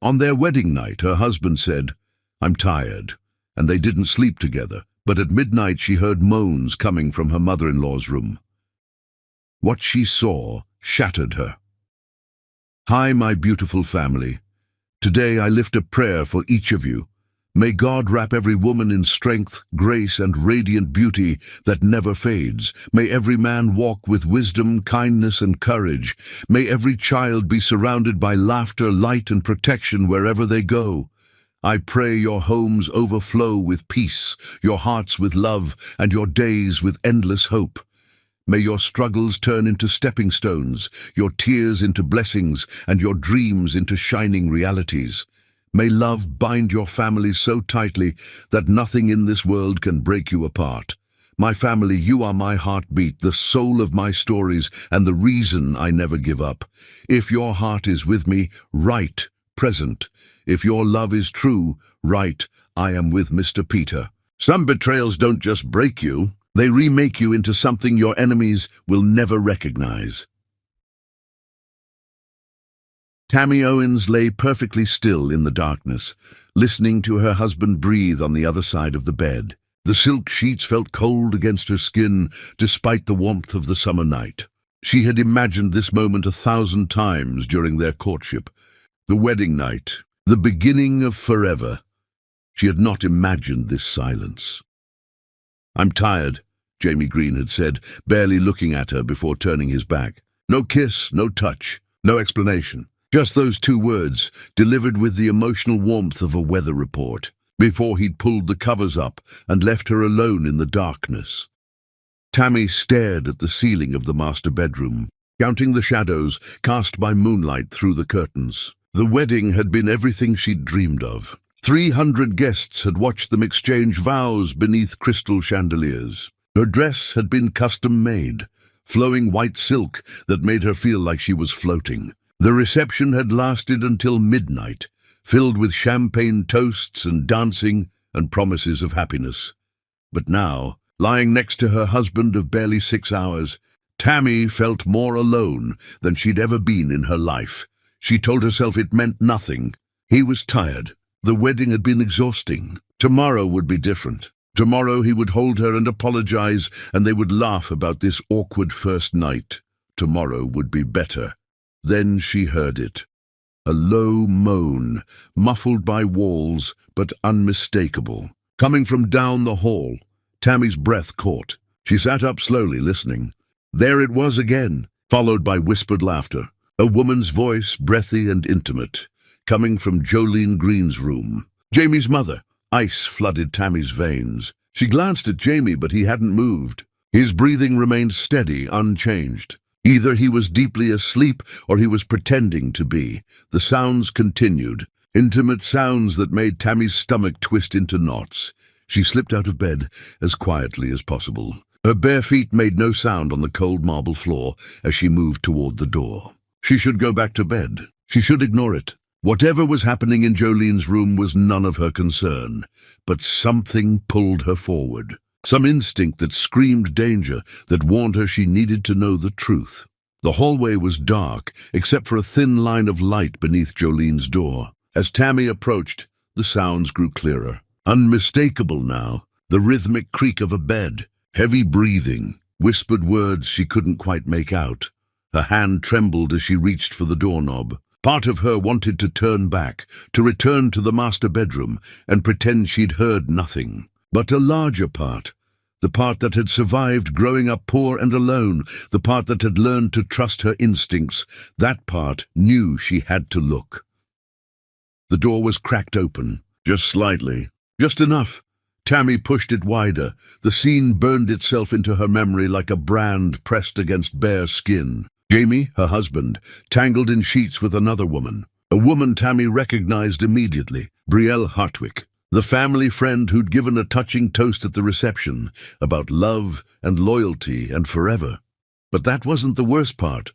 On their wedding night, her husband said, "I'm tired," and they didn't sleep together. But at midnight she heard moans coming from her mother-in-law's room. What she saw shattered her. "Hi, my beautiful family. Today I lift a prayer for each of you. May God wrap every woman in strength, grace, and radiant beauty that never fades. May every man walk with wisdom, kindness, and courage. May every child be surrounded by laughter, light, and protection wherever they go. I pray your homes overflow with peace, your hearts with love, and your days with endless hope. May your struggles turn into stepping stones, your tears into blessings, and your dreams into shining realities. May love bind your family so tightly that nothing in this world can break you apart. My family, you are my heartbeat, the soul of my stories, and the reason I never give up. If your heart is with me, write, present. If your love is true, write, I am with Mr. Peter. Some betrayals don't just break you, they remake you into something your enemies will never recognize. Tammy Owens lay perfectly still in the darkness, listening to her husband breathe on the other side of the bed. The silk sheets felt cold against her skin, despite the warmth of the summer night. She had imagined this moment 1,000 times during their courtship. The wedding night, the beginning of forever. She had not imagined this silence. "I'm tired," Jamie Green had said, barely looking at her before turning his back. No kiss, no touch, no explanation. Just those 2 words, delivered with the emotional warmth of a weather report, before he'd pulled the covers up and left her alone in the darkness. Tammy stared at the ceiling of the master bedroom, counting the shadows cast by moonlight through the curtains. The wedding had been everything she'd dreamed of. 300 guests had watched them exchange vows beneath crystal chandeliers. Her dress had been custom-made, flowing white silk that made her feel like she was floating. The reception had lasted until midnight, filled with champagne toasts and dancing and promises of happiness. But now, lying next to her husband of barely 6 hours, Tammy felt more alone than she'd ever been in her life. She told herself it meant nothing. He was tired. The wedding had been exhausting. Tomorrow would be different. Tomorrow he would hold her and apologize, and they would laugh about this awkward first night. Tomorrow would be better. Then she heard it. A low moan, muffled by walls, but unmistakable. Coming from down the hall, Tammy's breath caught. She sat up slowly, listening. There it was again, followed by whispered laughter. A woman's voice, breathy and intimate, coming from Jolene Green's room. Jamie's mother. Ice flooded Tammy's veins. She glanced at Jamie, but he hadn't moved. His breathing remained steady, unchanged. Either he was deeply asleep or he was pretending to be. The sounds continued, intimate sounds that made Tammy's stomach twist into knots. She slipped out of bed as quietly as possible. Her bare feet made no sound on the cold marble floor as she moved toward the door. She should go back to bed. She should ignore it. Whatever was happening in Jolene's room was none of her concern. But something pulled her forward. Some instinct that screamed danger, that warned her she needed to know the truth. The hallway was dark, except for a thin line of light beneath Jolene's door. As Tammy approached, the sounds grew clearer. Unmistakable now, the rhythmic creak of a bed, heavy breathing, whispered words she couldn't quite make out. Her hand trembled as she reached for the doorknob. Part of her wanted to turn back, to return to the master bedroom, and pretend she'd heard nothing. But a larger part, the part that had survived growing up poor and alone, the part that had learned to trust her instincts, that part knew she had to look. The door was cracked open, just slightly, just enough. Tammy pushed it wider. The scene burned itself into her memory like a brand pressed against bare skin. Jamie, her husband, tangled in sheets with another woman. A woman Tammy recognized immediately, Brielle Hartwick. The family friend who'd given a touching toast at the reception about love and loyalty and forever. But that wasn't the worst part.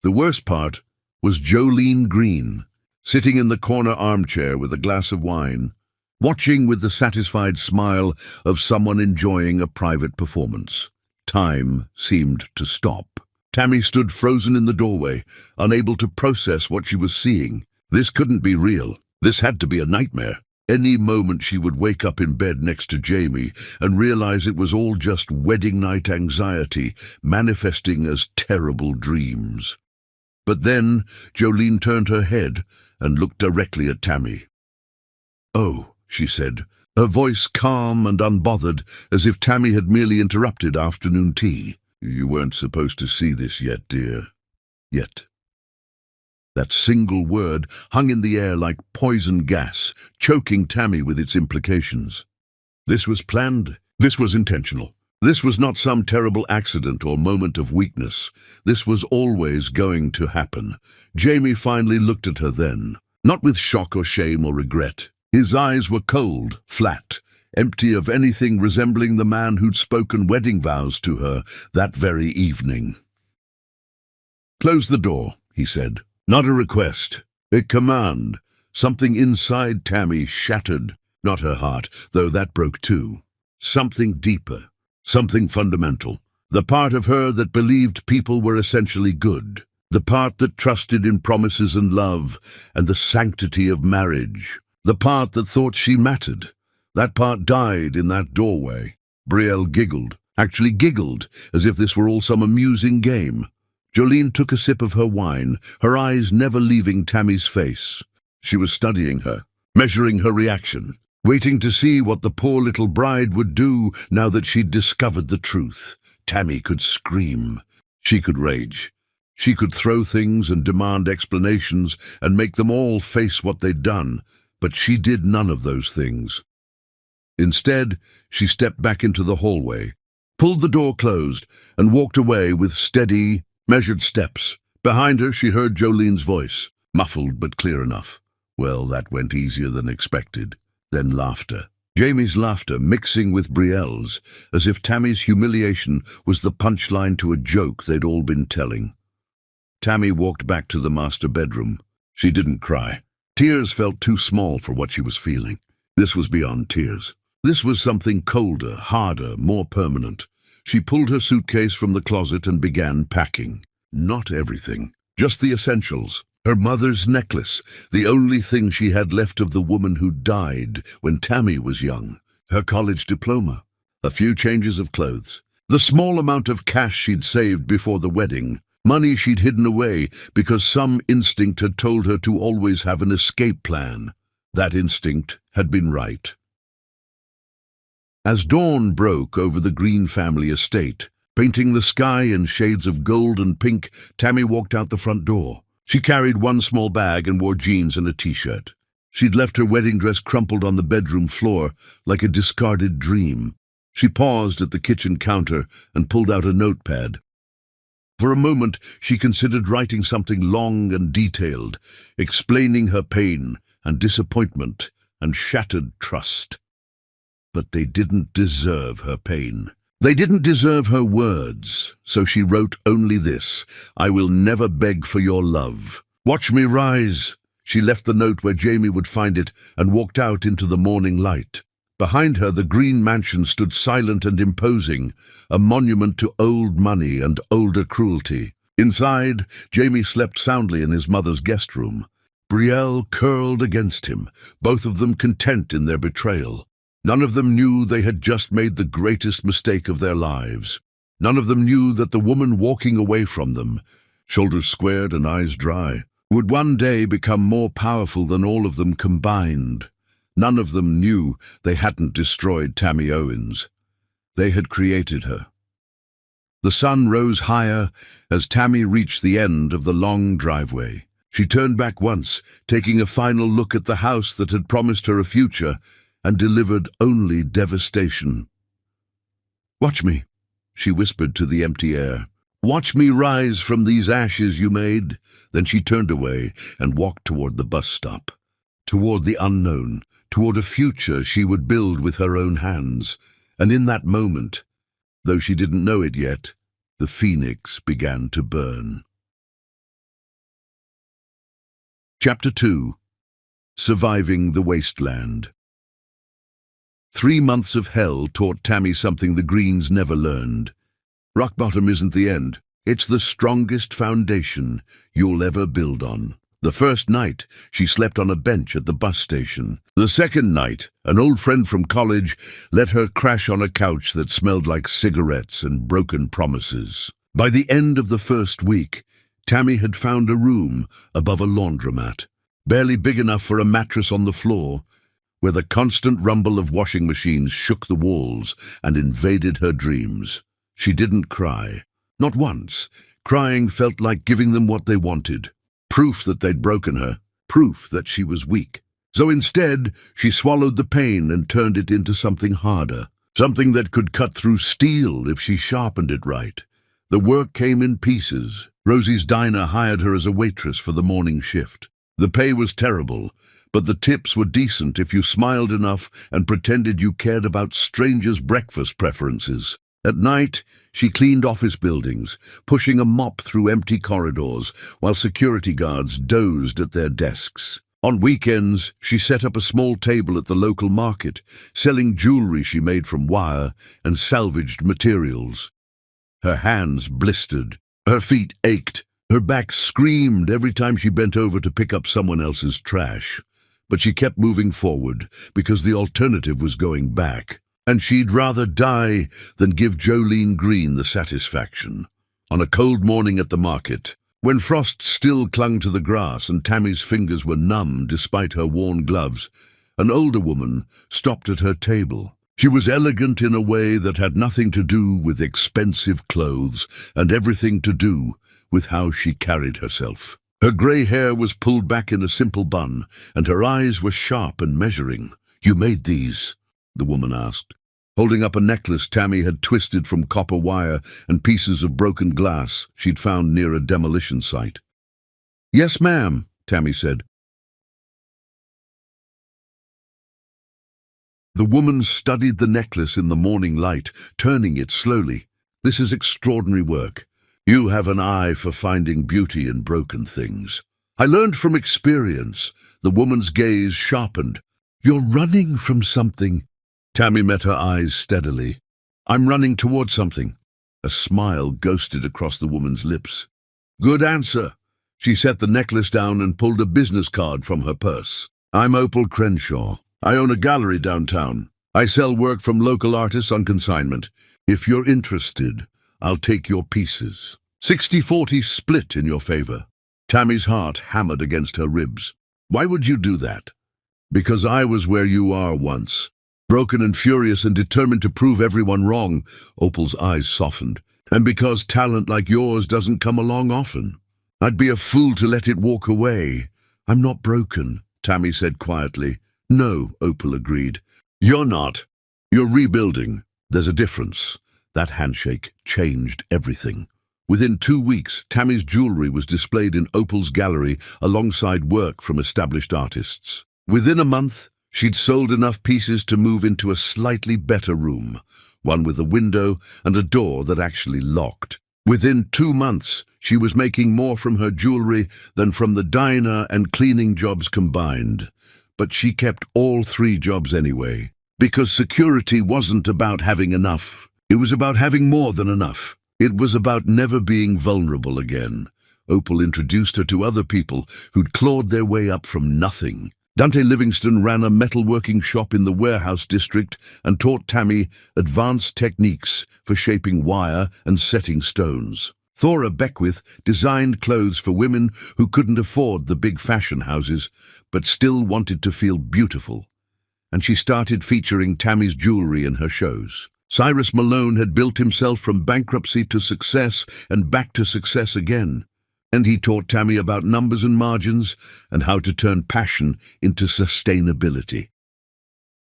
The worst part was Jolene Green, sitting in the corner armchair with a glass of wine, watching with the satisfied smile of someone enjoying a private performance. Time seemed to stop. Tammy stood frozen in the doorway, unable to process what she was seeing. This couldn't be real. This had to be a nightmare. Any moment she would wake up in bed next to Jamie and realize it was all just wedding night anxiety manifesting as terrible dreams. But then Jolene turned her head and looked directly at Tammy. "Oh," she said, her voice calm and unbothered, as if Tammy had merely interrupted afternoon tea. "You weren't supposed to see this yet, dear. Yet." That single word hung in the air like poison gas, choking Tammy with its implications. This was planned. This was intentional. This was not some terrible accident or moment of weakness. This was always going to happen. Jamie finally looked at her then, not with shock or shame or regret. His eyes were cold, flat, empty of anything resembling the man who'd spoken wedding vows to her that very evening. "Close the door," he said. Not a request, a command. Something inside Tammy shattered, not her heart, though that broke too. Something deeper, something fundamental. The part of her that believed people were essentially good. The part that trusted in promises and love and the sanctity of marriage. The part that thought she mattered. That part died in that doorway. Brielle giggled, actually giggled, as if this were all some amusing game. Jolene took a sip of her wine, her eyes never leaving Tammy's face. She was studying her, measuring her reaction, waiting to see what the poor little bride would do now that she'd discovered the truth. Tammy could scream. She could rage. She could throw things and demand explanations and make them all face what they'd done, but she did none of those things. Instead, she stepped back into the hallway, pulled the door closed, and walked away with steady, measured steps. Behind her, she heard Jolene's voice, muffled but clear enough. Well, that went easier than expected. Then laughter. Jamie's laughter mixing with Brielle's, as if Tammy's humiliation was the punchline to a joke they'd all been telling. Tammy walked back to the master bedroom. She didn't cry. Tears felt too small for what she was feeling. This was beyond tears. This was something colder, harder, more permanent. She pulled her suitcase from the closet and began packing. Not everything, just the essentials. Her mother's necklace, the only thing she had left of the woman who died when Tammy was young. Her college diploma, a few changes of clothes, the small amount of cash she'd saved before the wedding, money she'd hidden away because some instinct had told her to always have an escape plan. That instinct had been right. As dawn broke over the Green family estate, painting the sky in shades of gold and pink, Tammy walked out the front door. She carried one small bag and wore jeans and a t-shirt. She'd left her wedding dress crumpled on the bedroom floor like a discarded dream. She paused at the kitchen counter and pulled out a notepad. For a moment, she considered writing something long and detailed, explaining her pain and disappointment and shattered trust. But they didn't deserve her pain. They didn't deserve her words, so she wrote only this: "I will never beg for your love. Watch me rise." She left the note where Jamie would find it and walked out into the morning light. Behind her, the Green mansion stood silent and imposing, a monument to old money and older cruelty. Inside, Jamie slept soundly in his mother's guest room. Brielle curled against him, both of them content in their betrayal. None of them knew they had just made the greatest mistake of their lives. None of them knew that the woman walking away from them, shoulders squared and eyes dry, would one day become more powerful than all of them combined. None of them knew they hadn't destroyed Tammy Owens. They had created her. The sun rose higher as Tammy reached the end of the long driveway. She turned back once, taking a final look at the house that had promised her a future and delivered only devastation. "Watch me," she whispered to the empty air. "Watch me rise from these ashes you made." Then she turned away and walked toward the bus stop, toward the unknown, toward a future she would build with her own hands. And in that moment, though she didn't know it yet, the phoenix began to burn. Chapter 2. Surviving the Wasteland. 3 months of hell taught Tammy something the Greens never learned. Rock bottom isn't the end. It's the strongest foundation you'll ever build on. The first night, she slept on a bench at the bus station. The second night, an old friend from college let her crash on a couch that smelled like cigarettes and broken promises. By the end of the first week, Tammy had found a room above a laundromat, barely big enough for a mattress on the floor, where the constant rumble of washing machines shook the walls and invaded her dreams. She didn't cry. Not once. Crying felt like giving them what they wanted. Proof that they'd broken her. Proof that she was weak. So instead, she swallowed the pain and turned it into something harder. Something that could cut through steel if she sharpened it right. The work came in pieces. Rosie's diner hired her as a waitress for the morning shift. The pay was terrible, but the tips were decent if you smiled enough and pretended you cared about strangers' breakfast preferences. At night, she cleaned office buildings, pushing a mop through empty corridors while security guards dozed at their desks. On weekends, she set up a small table at the local market, selling jewelry she made from wire and salvaged materials. Her hands blistered, her feet ached, her back screamed every time she bent over to pick up someone else's trash. But she kept moving forward because the alternative was going back. And she'd rather die than give Jolene Green the satisfaction. On a cold morning at the market, when frost still clung to the grass and Tammy's fingers were numb despite her worn gloves, an older woman stopped at her table. She was elegant in a way that had nothing to do with expensive clothes and everything to do with how she carried herself. Her grey hair was pulled back in a simple bun, and her eyes were sharp and measuring. "You made these?" the woman asked, holding up a necklace Tammy had twisted from copper wire and pieces of broken glass she'd found near a demolition site. "Yes, ma'am," Tammy said. The woman studied the necklace in the morning light, turning it slowly. "This is extraordinary work. You have an eye for finding beauty in broken things." "I learned from experience." The woman's gaze sharpened. "You're running from something." Tammy met her eyes steadily. "I'm running toward something." A smile ghosted across the woman's lips. "Good answer." She set the necklace down and pulled a business card from her purse. "I'm Opal Crenshaw. I own a gallery downtown. I sell work from local artists on consignment. If you're interested, I'll take your pieces. 60-40 split in your favor." Tammy's heart hammered against her ribs. "Why would you do that?" "Because I was where you are once. Broken and furious and determined to prove everyone wrong." Opal's eyes softened. "And because talent like yours doesn't come along often. I'd be a fool to let it walk away." "I'm not broken," Tammy said quietly. "No," Opal agreed. "You're not. You're rebuilding. There's a difference." That handshake changed everything. Within 2 weeks, Tammy's jewelry was displayed in Opal's gallery alongside work from established artists. Within a month, she'd sold enough pieces to move into a slightly better room, one with a window and a door that actually locked. Within 2 months, she was making more from her jewelry than from the diner and cleaning jobs combined. But she kept all 3 jobs anyway, because security wasn't about having enough. It was about having more than enough. It was about never being vulnerable again. Opal introduced her to other people who'd clawed their way up from nothing. Dante Livingston ran a metalworking shop in the warehouse district and taught Tammy advanced techniques for shaping wire and setting stones. Thora Beckwith designed clothes for women who couldn't afford the big fashion houses, but still wanted to feel beautiful. And she started featuring Tammy's jewelry in her shows. Cyrus Malone had built himself from bankruptcy to success and back to success again. And he taught Tammy about numbers and margins and how to turn passion into sustainability.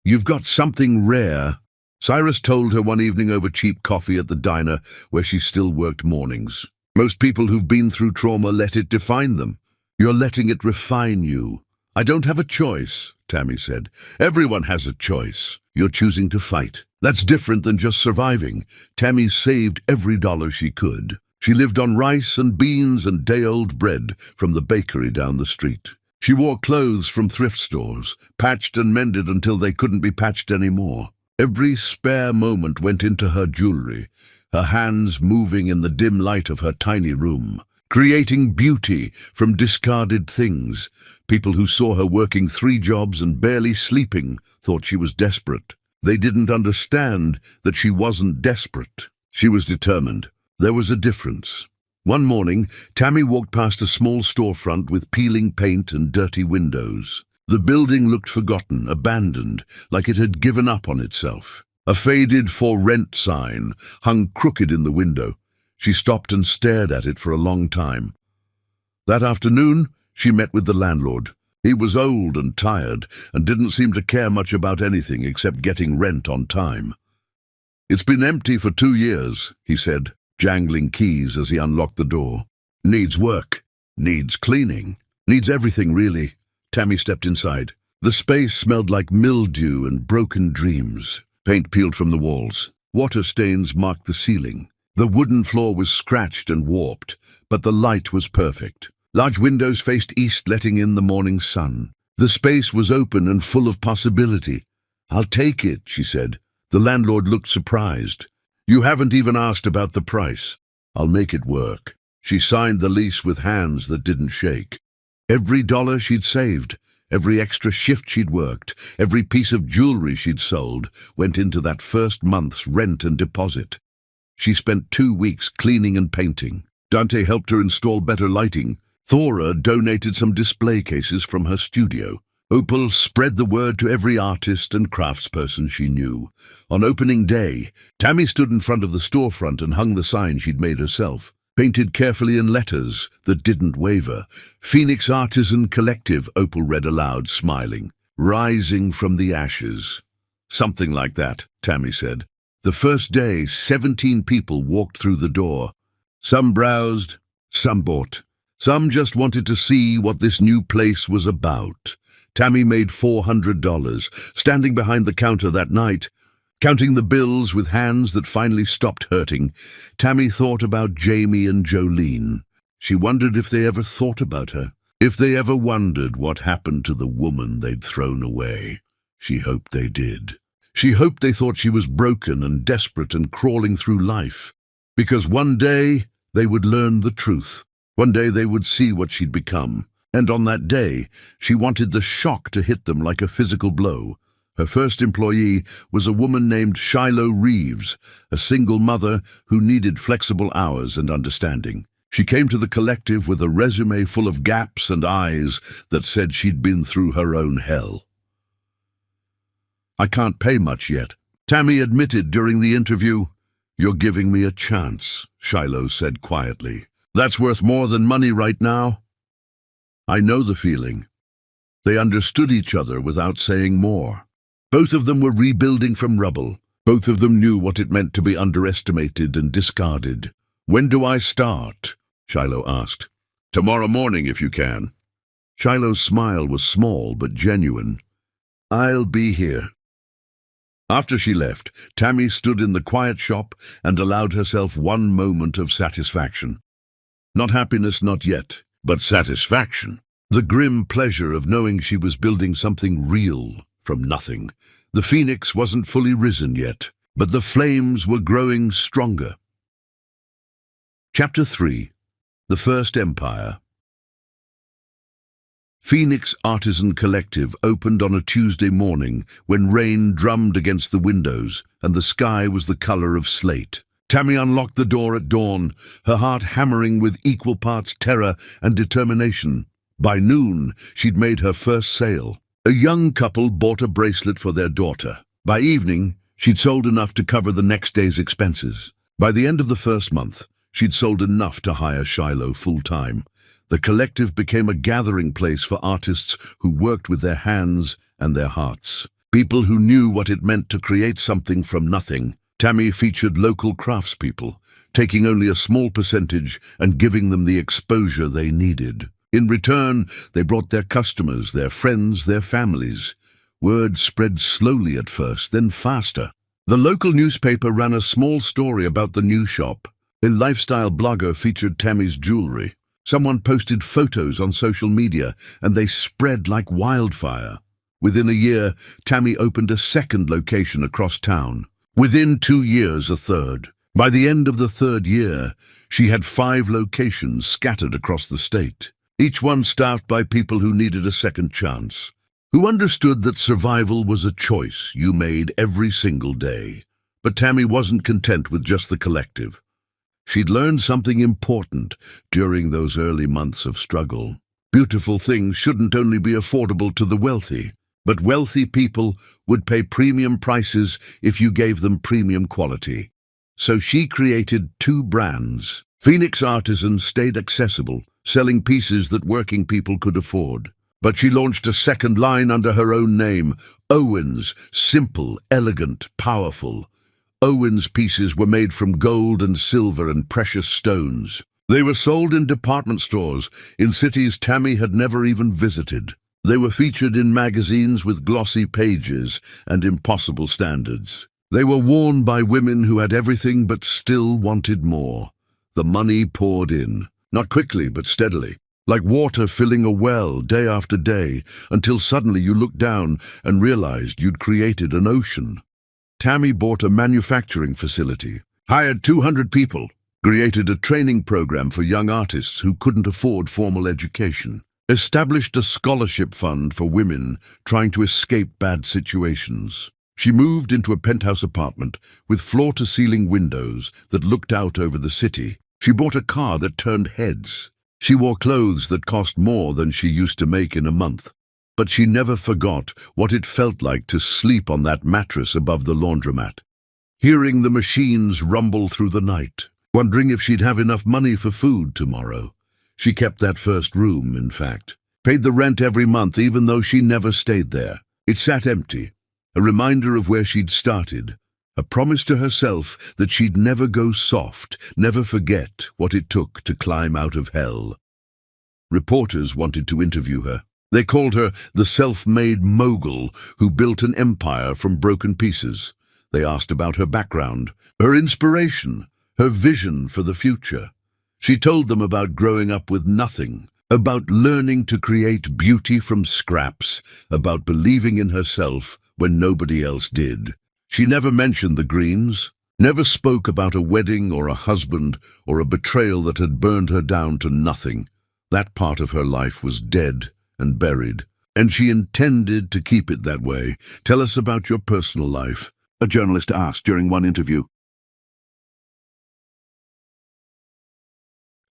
"You've got something rare," Cyrus told her one evening over cheap coffee at the diner where she still worked mornings. "Most people who've been through trauma let it define them. You're letting it refine you." "I don't have a choice," Tammy said. "Everyone has a choice. You're choosing to fight. That's different than just surviving." Tammy saved every dollar she could. She lived on rice and beans and day-old bread from the bakery down the street. She wore clothes from thrift stores, patched and mended until they couldn't be patched anymore. Every spare moment went into her jewelry, her hands moving in the dim light of her tiny room. creating beauty from discarded things. People who saw her working 3 jobs and barely sleeping thought she was desperate. They didn't understand that she wasn't desperate. She was determined. There was a difference. One morning, Tammy walked past a small storefront with peeling paint and dirty windows. The building looked forgotten, abandoned, like it had given up on itself. A faded "For Rent" sign hung crooked in the window. She stopped and stared at it for a long time. That afternoon, she met with the landlord. He was old and tired and didn't seem to care much about anything except getting rent on time. "It's been empty for 2 years, he said, jangling keys as he unlocked the door. "Needs work, needs cleaning, needs everything really." Tammy stepped inside. The space smelled like mildew and broken dreams. Paint peeled from the walls. Water stains marked the ceiling. The wooden floor was scratched and warped, but the light was perfect. Large windows faced east, letting in the morning sun. The space was open and full of possibility. "I'll take it," she said. The landlord looked surprised. "You haven't even asked about the price." "I'll make it work." She signed the lease with hands that didn't shake. Every dollar she'd saved, every extra shift she'd worked, every piece of jewelry she'd sold went into that first month's rent and deposit. She spent 2 weeks cleaning and painting. Dante helped her install better lighting. Thora donated some display cases from her studio. Opal spread the word to every artist and craftsperson she knew. On opening day, Tammy stood in front of the storefront and hung the sign she'd made herself, painted carefully in letters that didn't waver. "Phoenix Artisan Collective," Opal read aloud, smiling. "Rising from the ashes." "Something like that," Tammy said. The first day, 17 people walked through the door. Some browsed, some bought. Some just wanted to see what this new place was about. Tammy made $400, standing behind the counter that night, counting the bills with hands that finally stopped hurting. Tammy thought about Jamie and Jolene. She wondered if they ever thought about her, if they ever wondered what happened to the woman they'd thrown away. She hoped they did. She hoped they thought she was broken and desperate and crawling through life, because one day they would learn the truth. One day they would see what she'd become, and on that day, she wanted the shock to hit them like a physical blow. Her first employee was a woman named Shiloh Reeves, a single mother who needed flexible hours and understanding. She came to the collective with a resume full of gaps and eyes that said she'd been through her own hell. "I can't pay much yet," Tammy admitted during the interview. "You're giving me a chance," Shiloh said quietly. "That's worth more than money right now." I know the feeling. They understood each other without saying more. Both of them were rebuilding from rubble. Both of them knew what it meant to be underestimated and discarded. "When do I start?" Shiloh asked. "Tomorrow morning, if you can." Shiloh's smile was small but genuine. "I'll be here." After she left, Tammy stood in the quiet shop and allowed herself one moment of satisfaction. Not happiness, not yet, but satisfaction. The grim pleasure of knowing she was building something real from nothing. The phoenix wasn't fully risen yet, but the flames were growing stronger. Chapter 3. The First Empire. Phoenix Artisan Collective opened on a Tuesday morning when rain drummed against the windows and the sky was the color of slate. Tammy unlocked the door at dawn, her heart hammering with equal parts terror and determination. By noon, she'd made her first sale. A young couple bought a bracelet for their daughter. By evening, she'd sold enough to cover the next day's expenses. By the end of the first month, she'd sold enough to hire Shiloh full-time. The collective became a gathering place for artists who worked with their hands and their hearts. People who knew what it meant to create something from nothing. Tammy featured local craftspeople, taking only a small percentage and giving them the exposure they needed. In return, they brought their customers, their friends, their families. Word spread slowly at first, then faster. The local newspaper ran a small story about the new shop. A lifestyle blogger featured Tammy's jewelry. Someone posted photos on social media, and they spread like wildfire. Within a year, Tammy opened a second location across town. Within 2 years, a third. By the end of the third year, she had 5 locations scattered across the state, each one staffed by people who needed a second chance, who understood that survival was a choice you made every single day. But Tammy wasn't content with just the collective. She'd learned something important during those early months of struggle. Beautiful things shouldn't only be affordable to the wealthy, but wealthy people would pay premium prices if you gave them premium quality. So she created 2 brands. Phoenix Artisans stayed accessible, selling pieces that working people could afford. But she launched a second line under her own name, Owens, simple, elegant, powerful. Owens pieces were made from gold and silver and precious stones. They were sold in department stores in cities Tammy had never even visited. They were featured in magazines with glossy pages and impossible standards. They were worn by women who had everything but still wanted more. The money poured in, not quickly but steadily, like water filling a well day after day, until suddenly you looked down and realized you'd created an ocean. Tammy bought a manufacturing facility, hired 200 people, created a training program for young artists who couldn't afford formal education, established a scholarship fund for women trying to escape bad situations. She moved into a penthouse apartment with floor-to-ceiling windows that looked out over the city. She bought a car that turned heads. She wore clothes that cost more than she used to make in a month. But she never forgot what it felt like to sleep on that mattress above the laundromat, hearing the machines rumble through the night, wondering if she'd have enough money for food tomorrow. She kept that first room, in fact, paid the rent every month even though she never stayed there. It sat empty, a reminder of where she'd started, a promise to herself that she'd never go soft, never forget what it took to climb out of hell. Reporters wanted to interview her. They called her the self-made mogul who built an empire from broken pieces. They asked about her background, her inspiration, her vision for the future. She told them about growing up with nothing, about learning to create beauty from scraps, about believing in herself when nobody else did. She never mentioned the Greens, never spoke about a wedding or a husband or a betrayal that had burned her down to nothing. That part of her life was dead and buried, and she intended to keep it that way. Tell us about your personal life, a journalist asked during one interview.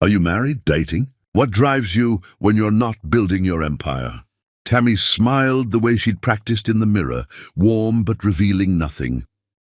Are you married, dating? What drives you when you're not building your empire? Tammy smiled the way she'd practiced in the mirror, warm but revealing nothing.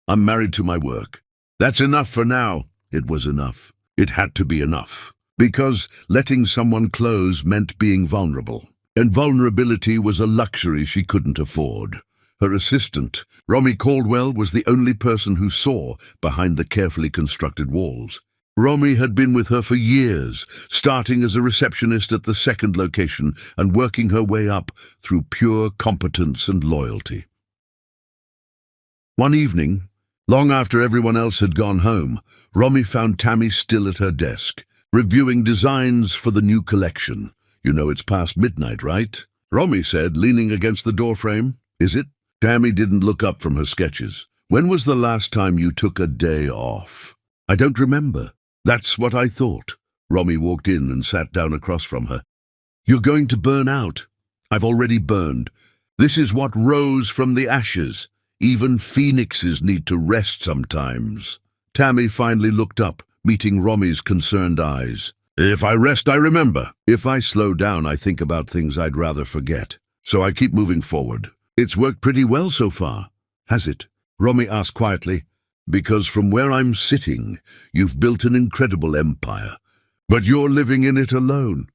I'm married to my work. That's enough for now. It was enough. It had to be enough. Because letting someone close meant being vulnerable. And vulnerability was a luxury she couldn't afford. Her assistant, Romy Caldwell, was the only person who saw behind the carefully constructed walls. Romy had been with her for years, starting as a receptionist at the second location and working her way up through pure competence and loyalty. One evening, long after everyone else had gone home, Romy found Tammy still at her desk, reviewing designs for the new collection. You know it's past midnight, right? Romy said, leaning against the doorframe. Is it? Tammy didn't look up from her sketches. When was the last time you took a day off? I don't remember. That's what I thought. Romy walked in and sat down across from her. You're going to burn out. I've already burned. This is what rose from the ashes. Even phoenixes need to rest sometimes. Tammy finally looked up, meeting Romy's concerned eyes. If I rest, I remember. If I slow down, I think about things I'd rather forget. So I keep moving forward. It's worked pretty well so far, has it? Romy asked quietly. Because from where I'm sitting, you've built an incredible empire. But you're living in it alone.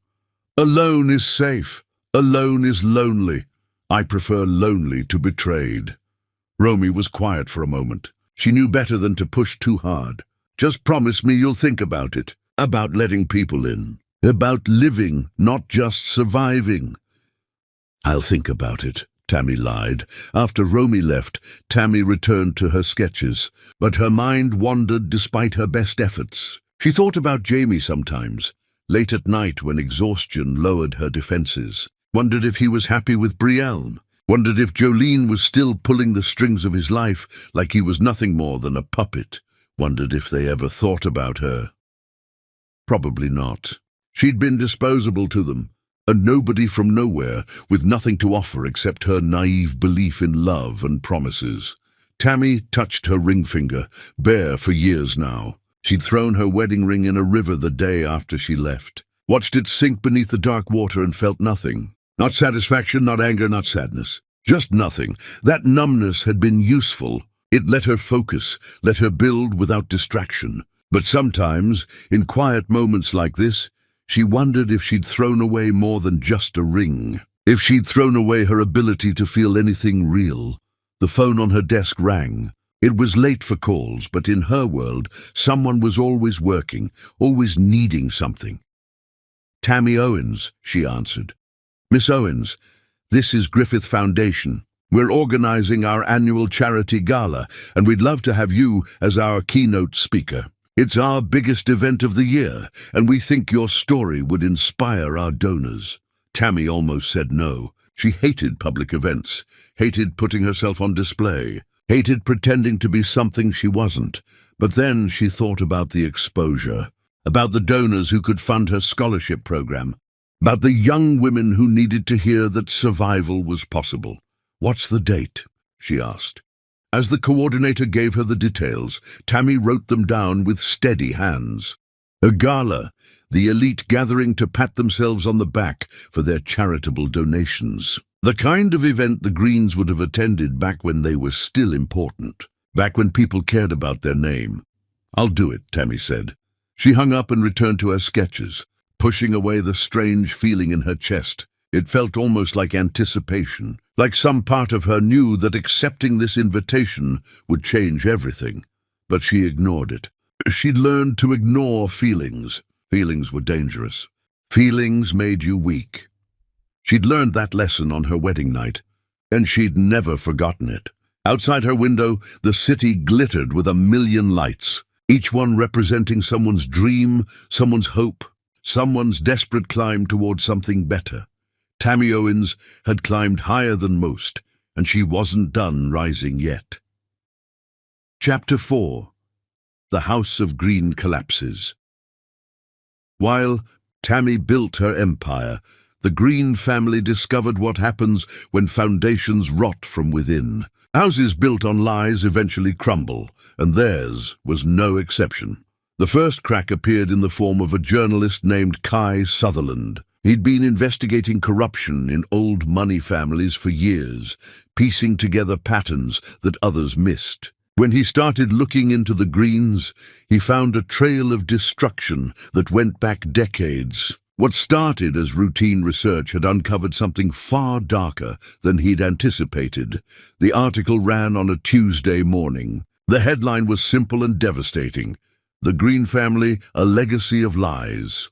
Alone is safe. Alone is lonely. I prefer lonely to betrayed. Romy was quiet for a moment. She knew better than to push too hard. Just promise me you'll think about it. About letting people in. About living, not just surviving. I'll think about it, Tammy lied. After Romy left, Tammy returned to her sketches, but her mind wandered despite her best efforts. She thought about Jamie sometimes, late at night when exhaustion lowered her defenses. Wondered if he was happy with Brielle. Wondered if Jolene was still pulling the strings of his life like he was nothing more than a puppet. Wondered if they ever thought about her. Probably not. She'd been disposable to them, a nobody from nowhere, with nothing to offer except her naive belief in love and promises. Tammy touched her ring finger, bare for years now. She'd thrown her wedding ring in a river the day after she left, watched it sink beneath the dark water and felt nothing. Not satisfaction, not anger, not sadness. Just nothing. That numbness had been useful. It let her focus, let her build without distraction. But sometimes, in quiet moments like this, she wondered if she'd thrown away more than just a ring. If she'd thrown away her ability to feel anything real. The phone on her desk rang. It was late for calls, but in her world, someone was always working, always needing something. "Tammy Owens," she answered. "Miss Owens, this is Griffith Foundation. We're organizing our annual charity gala, and we'd love to have you as our keynote speaker. It's our biggest event of the year, and we think your story would inspire our donors." Tammy almost said no. She hated public events, hated putting herself on display, hated pretending to be something she wasn't. But then she thought about the exposure, about the donors who could fund her scholarship program, about the young women who needed to hear that survival was possible. "What's the date?" she asked. As the coordinator gave her the details, Tammy wrote them down with steady hands. A gala, the elite gathering to pat themselves on the back for their charitable donations. The kind of event the Greens would have attended back when they were still important, back when people cared about their name. "I'll do it," Tammy said. She hung up and returned to her sketches, pushing away the strange feeling in her chest. It felt almost like anticipation, like some part of her knew that accepting this invitation would change everything. But she ignored it. She'd learned to ignore feelings. Feelings were dangerous. Feelings made you weak. She'd learned that lesson on her wedding night, and she'd never forgotten it. Outside her window, the city glittered with 1,000,000 lights, each one representing someone's dream, someone's hope, someone's desperate climb toward something better. Tammy Owens had climbed higher than most, and she wasn't done rising yet. Chapter 4. The House of Green Collapses. While Tammy built her empire, the Green family discovered what happens when foundations rot from within. Houses built on lies eventually crumble, and theirs was no exception. The first crack appeared in the form of a journalist named Kai Sutherland. He'd been investigating corruption in old money families for years, piecing together patterns that others missed. When he started looking into the Greens, he found a trail of destruction that went back decades. What started as routine research had uncovered something far darker than he'd anticipated. The article ran on a Tuesday morning. The headline was simple and devastating: "The Green Family, a Legacy of Lies."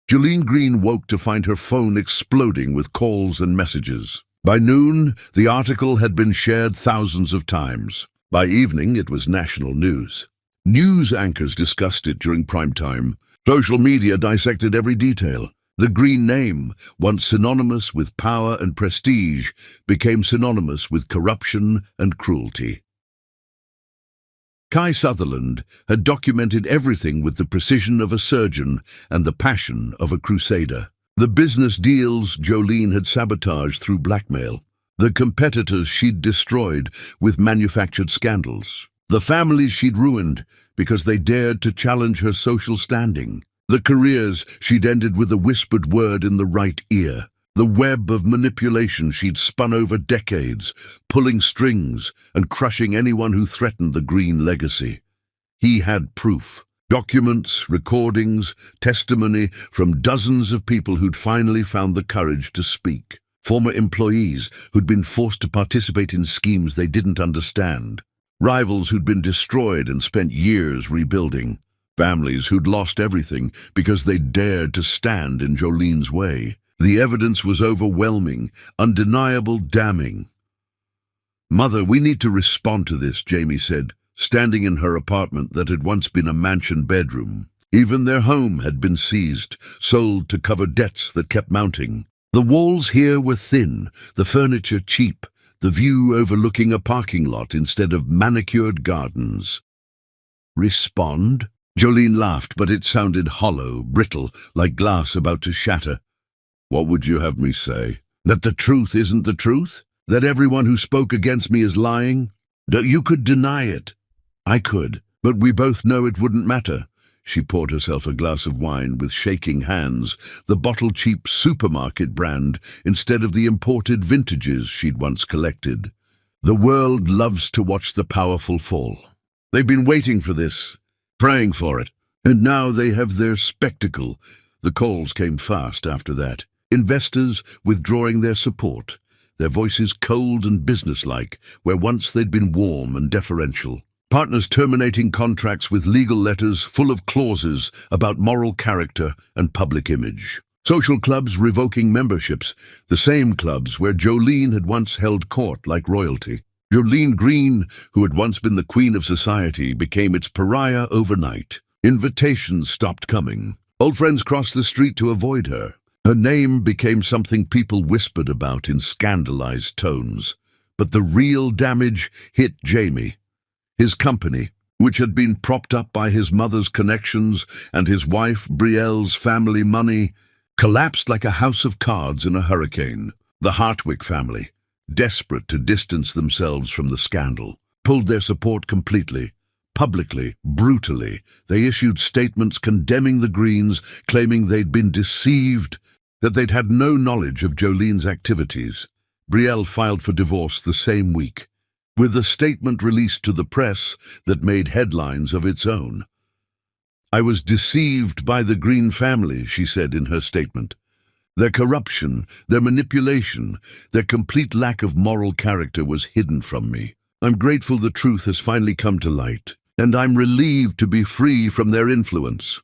Jolene Green woke to find her phone exploding with calls and messages. By noon, the article had been shared thousands of times. By evening, it was national news. News anchors discussed it during prime time. Social media dissected every detail. The Green name, once synonymous with power and prestige, became synonymous with corruption and cruelty. Kai Sutherland had documented everything with the precision of a surgeon and the passion of a crusader. The business deals Jolene had sabotaged through blackmail. The competitors she'd destroyed with manufactured scandals. The families she'd ruined because they dared to challenge her social standing. The careers she'd ended with a whispered word in the right ear. The web of manipulation she'd spun over decades, pulling strings and crushing anyone who threatened the Green legacy. He had proof. Documents, recordings, testimony from dozens of people who'd finally found the courage to speak. Former employees who'd been forced to participate in schemes they didn't understand. Rivals who'd been destroyed and spent years rebuilding. Families who'd lost everything because they dared to stand in Jolene's way. The evidence was overwhelming, undeniable, damning. "Mother, we need to respond to this," Jamie said, standing in her apartment that had once been a mansion bedroom. Even their home had been seized, sold to cover debts that kept mounting. The walls here were thin, the furniture cheap, the view overlooking a parking lot instead of manicured gardens. Respond? Jolene laughed, but it sounded hollow, brittle, like glass about to shatter. What would you have me say? That the truth isn't the truth? That everyone who spoke against me is lying? That you could deny it? I could, but we both know it wouldn't matter. She poured herself a glass of wine with shaking hands, the bottle-cheap supermarket brand instead of the imported vintages she'd once collected. The world loves to watch the powerful fall. They've been waiting for this, praying for it, and now they have their spectacle. The calls came fast after that. Investors withdrawing their support, their voices cold and businesslike, where once they'd been warm and deferential. Partners terminating contracts with legal letters full of clauses about moral character and public image. Social clubs revoking memberships, the same clubs where Jolene had once held court like royalty. Jolene Green, who had once been the queen of society, became its pariah overnight. Invitations stopped coming. Old friends crossed the street to avoid her. Her name became something people whispered about in scandalized tones. But the real damage hit Jamie. His company, which had been propped up by his mother's connections and his wife Brielle's family money, collapsed like a house of cards in a hurricane. The Hartwick family, desperate to distance themselves from the scandal, pulled their support completely. Publicly, brutally, they issued statements condemning the Greens, claiming they'd been deceived, that they'd had no knowledge of Jolene's activities. Brielle filed for divorce the same week, with a statement released to the press that made headlines of its own. I was deceived by the Green family, she said in her statement. Their corruption, their manipulation, their complete lack of moral character was hidden from me. I'm grateful the truth has finally come to light, and I'm relieved to be free from their influence.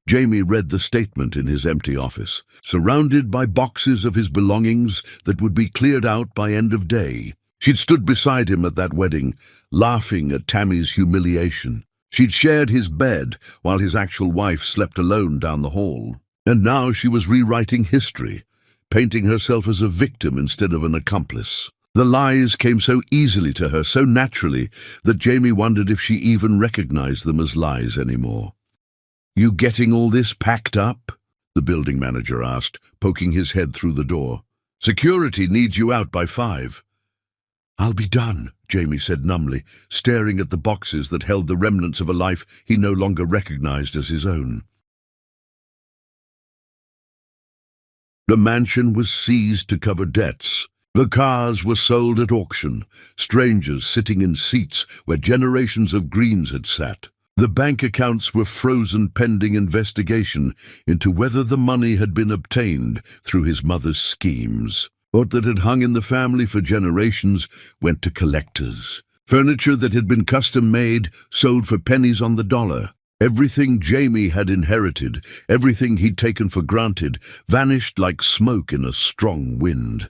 Jamie read the statement in his empty office, surrounded by boxes of his belongings that would be cleared out by end of day. She'd stood beside him at that wedding, laughing at Tammy's humiliation. She'd shared his bed while his actual wife slept alone down the hall. And now she was rewriting history, painting herself as a victim instead of an accomplice. The lies came so easily to her, so naturally, that Jamie wondered if she even recognized them as lies anymore. You getting all this packed up? The building manager asked, poking his head through the door. Security needs you out by 5. I'll be done, Jamie said numbly, staring at the boxes that held the remnants of a life he no longer recognized as his own. The mansion was seized to cover debts. The cars were sold at auction, strangers sitting in seats where generations of Greens had sat. The bank accounts were frozen pending investigation into whether the money had been obtained through his mother's schemes. What that had hung in the family for generations went to collectors. Furniture that had been custom-made sold for pennies on the dollar. Everything Jamie had inherited, everything he'd taken for granted, vanished like smoke in a strong wind.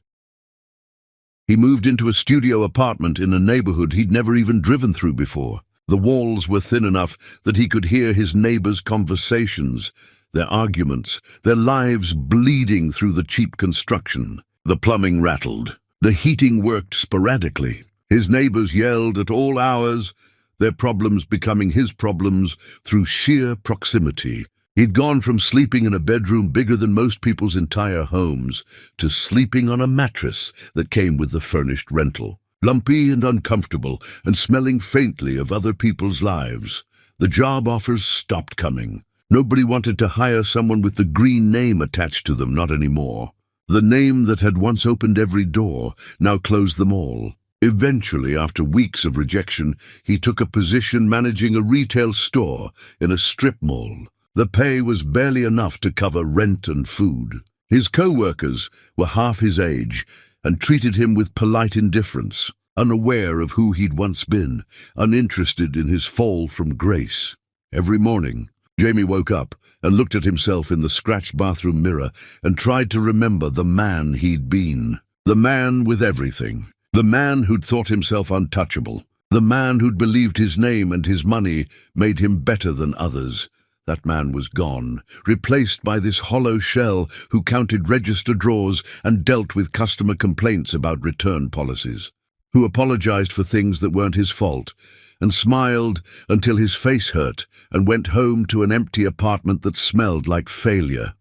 He moved into a studio apartment in a neighborhood he'd never even driven through before. The walls were thin enough that he could hear his neighbors' conversations, their arguments, their lives bleeding through the cheap construction. The plumbing rattled. The heating worked sporadically. His neighbors yelled at all hours, their problems becoming his problems through sheer proximity. He'd gone from sleeping in a bedroom bigger than most people's entire homes to sleeping on a mattress that came with the furnished rental, lumpy and uncomfortable and smelling faintly of other people's lives. The job offers stopped coming. Nobody wanted to hire someone with the Green name attached to them, not anymore. The name that had once opened every door now closed them all. Eventually, after weeks of rejection, he took a position managing a retail store in a strip mall. The pay was barely enough to cover rent and food. His co-workers were half his age and treated him with polite indifference, unaware of who he'd once been, uninterested in his fall from grace. Every morning, Jamie woke up and looked at himself in the scratched bathroom mirror and tried to remember the man he'd been. The man with everything. The man who'd thought himself untouchable. The man who'd believed his name and his money made him better than others. That man was gone, replaced by this hollow shell who counted register drawers and dealt with customer complaints about return policies. who apologized for things that weren't his fault, and smiled until his face hurt and went home to an empty apartment that smelled like failure.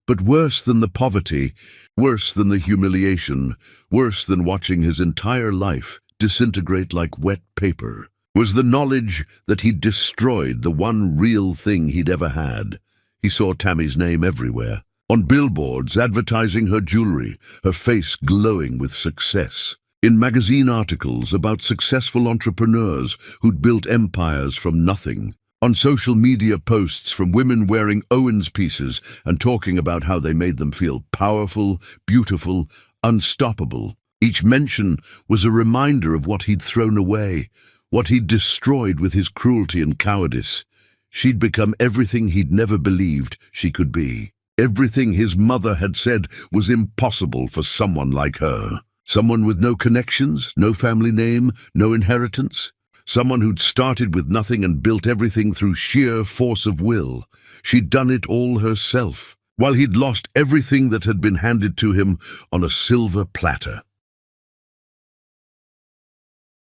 But worse than the poverty, worse than the humiliation, worse than watching his entire life disintegrate like wet paper, was the knowledge that he'd destroyed the one real thing he'd ever had. He saw Tammy's name everywhere, on billboards advertising her jewelry, her face glowing with success, in magazine articles about successful entrepreneurs who'd built empires from nothing, on social media posts from women wearing Owens pieces and talking about how they made them feel powerful, beautiful, unstoppable. Each mention was a reminder of what he'd thrown away, what he'd destroyed with his cruelty and cowardice. She'd become everything he'd never believed she could be. Everything his mother had said was impossible for someone like her. Someone with no connections, no family name, no inheritance. Someone who'd started with nothing and built everything through sheer force of will. She'd done it all herself, while he'd lost everything that had been handed to him on a silver platter.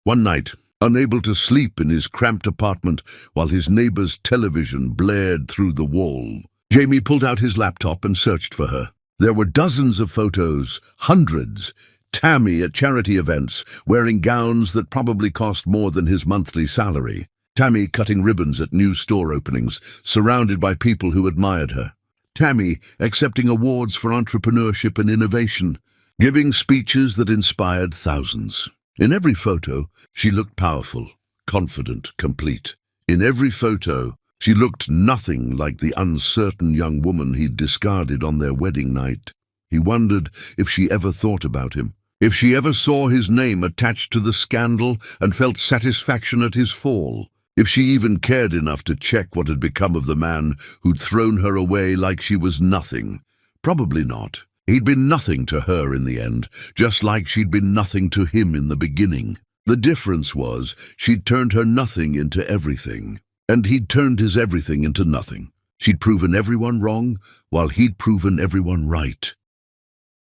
One night, unable to sleep in his cramped apartment while his neighbor's television blared through the wall, Jamie pulled out his laptop and searched for her. There were dozens of photos, hundreds. Tammy at charity events, wearing gowns that probably cost more than his monthly salary. Tammy cutting ribbons at new store openings, surrounded by people who admired her. Tammy accepting awards for entrepreneurship and innovation, giving speeches that inspired thousands. In every photo, she looked powerful, confident, complete. In every photo, she looked nothing like the uncertain young woman he'd discarded on their wedding night. He wondered if she ever thought about him, if she ever saw his name attached to the scandal and felt satisfaction at his fall, if she even cared enough to check what had become of the man who'd thrown her away like she was nothing. Probably not. He'd been nothing to her in the end, just like she'd been nothing to him in the beginning. The difference was she'd turned her nothing into everything, and he'd turned his everything into nothing. She'd proven everyone wrong, while he'd proven everyone right.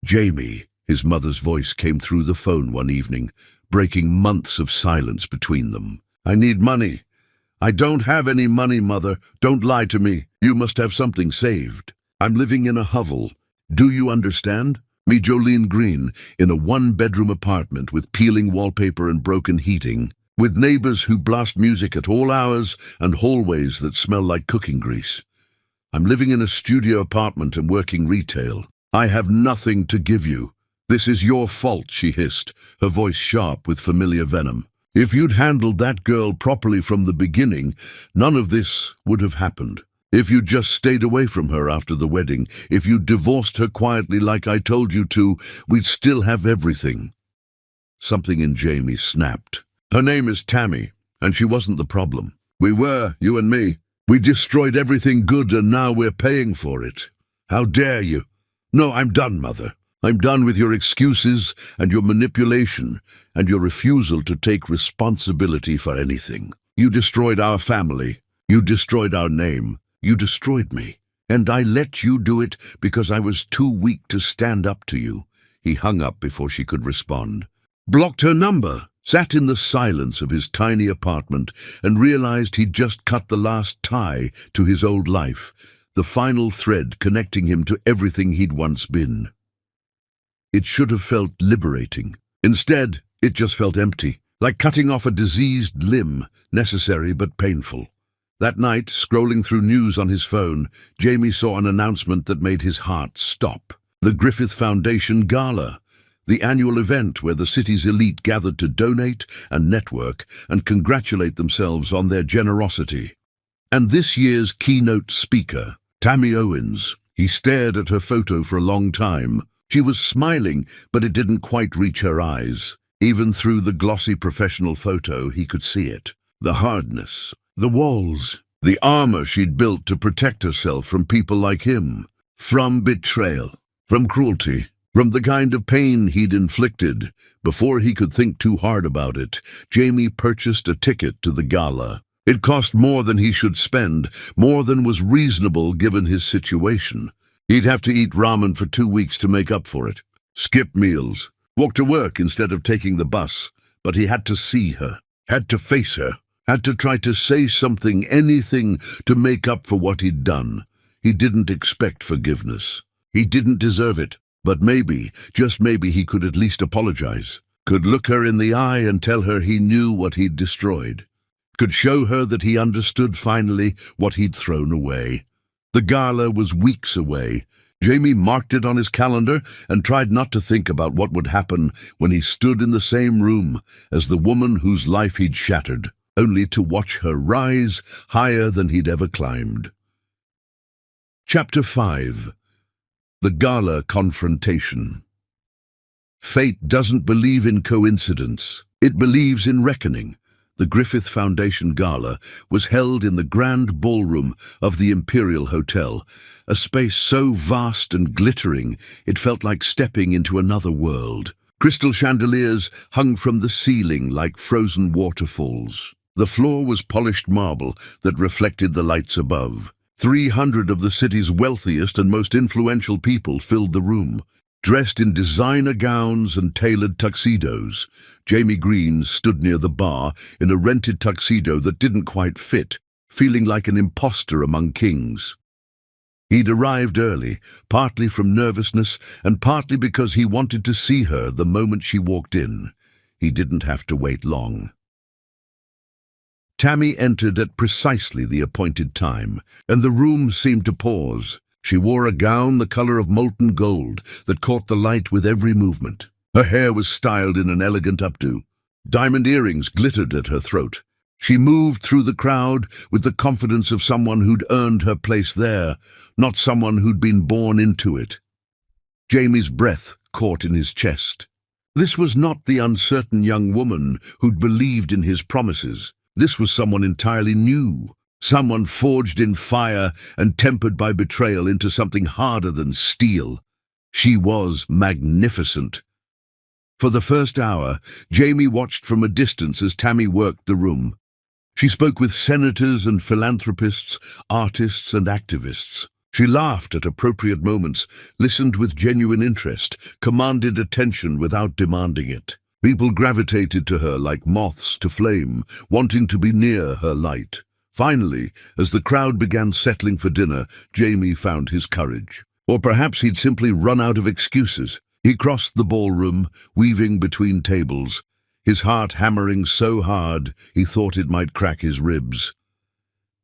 Jamie, his mother's voice came through the phone one evening, breaking months of silence between them. "I need money." "I don't have any money, Mother. Don't lie to me. You must have something saved. I'm living in a hovel. Do you understand? Me, Jolene Green, in a one-bedroom apartment with peeling wallpaper and broken heating, with neighbors who blast music at all hours and hallways that smell like cooking grease. I'm living in a studio apartment and working retail. I have nothing to give you. This is your fault," she hissed, her voice sharp with familiar venom. "If you'd handled that girl properly from the beginning, none of this would have happened. If you'd just stayed away from her after the wedding, if you'd divorced her quietly like I told you to, we'd still have everything." Something in Jamie snapped. "Her name is Tammy, and she wasn't the problem. We were, you and me. We destroyed everything good and now we're paying for it. How dare you? No, I'm done, Mother. I'm done with your excuses and your manipulation and your refusal to take responsibility for anything. You destroyed our family. You destroyed our name. You destroyed me. And I let you do it because I was too weak to stand up to you." He hung up before she could respond. Blocked her number, sat in the silence of his tiny apartment and realized he'd just cut the last tie to his old life, the final thread connecting him to everything he'd once been. It should have felt liberating. Instead, it just felt empty, like cutting off a diseased limb, necessary but painful. That night, scrolling through news on his phone, Jamie saw an announcement that made his heart stop. The Griffith Foundation Gala, the annual event where the city's elite gathered to donate and network and congratulate themselves on their generosity. And this year's keynote speaker, Tammy Owens. He stared at her photo for a long time. She was smiling, but it didn't quite reach her eyes. Even through the glossy professional photo, he could see it. The hardness, the walls, the armor she'd built to protect herself from people like him. From betrayal, from cruelty, from the kind of pain he'd inflicted. Before he could think too hard about it, Jamie purchased a ticket to the gala. It cost more than he should spend, more than was reasonable given his situation. He'd have to eat ramen for 2 weeks to make up for it. Skip meals. walked to work instead of taking the bus, but he had to see her, had to face her, had to try to say something, anything, to make up for what he'd done. He didn't expect forgiveness. He didn't deserve it, but maybe, just maybe, he could at least apologize. Could look her in the eye and tell her he knew what he'd destroyed. Could show her that he understood finally what he'd thrown away. The gala was weeks away. Jamie marked it on his calendar and tried not to think about what would happen when he stood in the same room as the woman whose life he'd shattered, only to watch her rise higher than he'd ever climbed. Chapter 5. The Gala Confrontation. Fate doesn't believe in coincidence. It believes in reckoning. The Griffith Foundation Gala was held in the grand ballroom of the Imperial Hotel, a space so vast and glittering it felt like stepping into another world. Crystal chandeliers hung from the ceiling like frozen waterfalls. The floor was polished marble that reflected the lights above. 300 of the city's wealthiest and most influential people filled the room. Dressed in designer gowns and tailored tuxedos, Jamie Green stood near the bar in a rented tuxedo that didn't quite fit, feeling like an imposter among kings. He'd arrived early, partly from nervousness and partly because he wanted to see her the moment she walked in. He didn't have to wait long. Tammy entered at precisely the appointed time, and the room seemed to pause. She wore a gown the color of molten gold that caught the light with every movement. Her hair was styled in an elegant updo. Diamond earrings glittered at her throat. She moved through the crowd with the confidence of someone who'd earned her place there, not someone who'd been born into it. Jamie's breath caught in his chest. This was not the uncertain young woman who'd believed in his promises. This was someone entirely new. Someone forged in fire and tempered by betrayal into something harder than steel. She was magnificent. For the first hour, Jamie watched from a distance as Tammy worked the room. She spoke with senators and philanthropists, artists and activists. She laughed at appropriate moments, listened with genuine interest, commanded attention without demanding it. People gravitated to her like moths to flame, wanting to be near her light. Finally, as the crowd began settling for dinner, Jamie found his courage. Or perhaps he'd simply run out of excuses. He crossed the ballroom, weaving between tables, his heart hammering so hard he thought it might crack his ribs.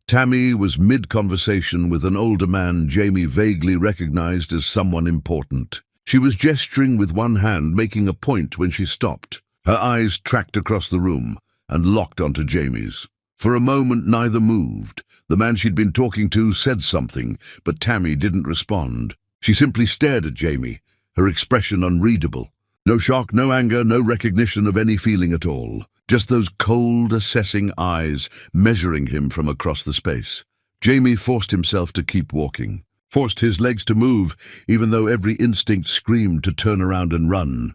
Tammy was mid-conversation with an older man Jamie vaguely recognized as someone important. She was gesturing with one hand, making a point when she stopped. Her eyes tracked across the room and locked onto Jamie's. For a moment, neither moved. The man she'd been talking to said something, but Tammy didn't respond. She simply stared at Jamie, her expression unreadable. No shock, no anger, no recognition of any feeling at all. Just those cold, assessing eyes measuring him from across the space. Jamie forced himself to keep walking, forced his legs to move, even though every instinct screamed to turn around and run.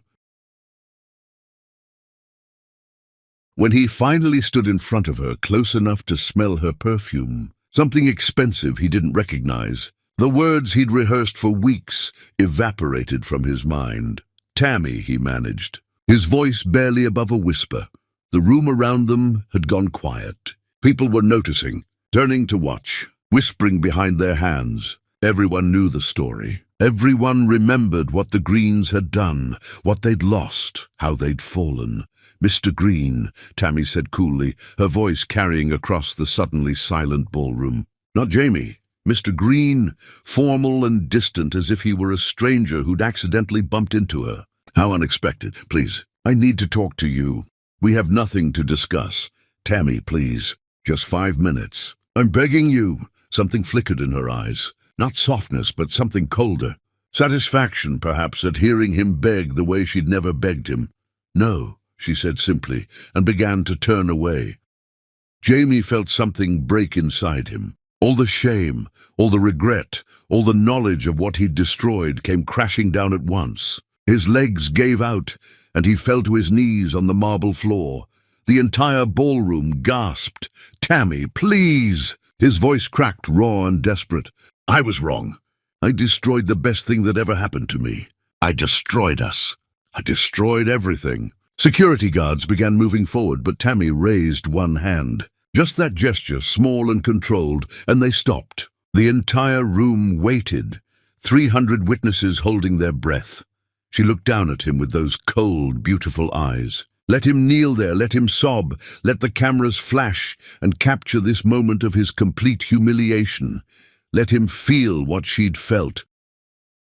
When he finally stood in front of her, close enough to smell her perfume, something expensive he didn't recognize, the words he'd rehearsed for weeks evaporated from his mind. "Tammy," he managed, his voice barely above a whisper. The room around them had gone quiet. People were noticing, turning to watch, whispering behind their hands. Everyone knew the story. Everyone remembered what the Greens had done, what they'd lost, how they'd fallen. "Mr. Green," Tammy said coolly, her voice carrying across the suddenly silent ballroom. Not Jamie. Mr. Green, formal and distant as if he were a stranger who'd accidentally bumped into her. "How unexpected. Please, I need to talk to you. We have nothing to discuss. Tammy, please. Just 5 minutes. I'm begging you." Something flickered in her eyes. Not softness, but something colder. Satisfaction, perhaps, at hearing him beg the way she'd never begged him. "No," she said simply, and began to turn away. Jamie felt something break inside him. All the shame, all the regret, all the knowledge of what he'd destroyed came crashing down at once. His legs gave out, and he fell to his knees on the marble floor. The entire ballroom gasped. "Tammy, please!" His voice cracked, raw and desperate. "I was wrong. I destroyed the best thing that ever happened to me. I destroyed us." I destroyed everything. Security guards began moving forward, but Tammy raised one hand. Just that gesture, small and controlled, and they stopped. The entire room waited, 300 witnesses holding their breath. She looked down at him with those cold, beautiful eyes. Let him kneel there, let him sob, let the cameras flash and capture this moment of his complete humiliation. Let him feel what she'd felt.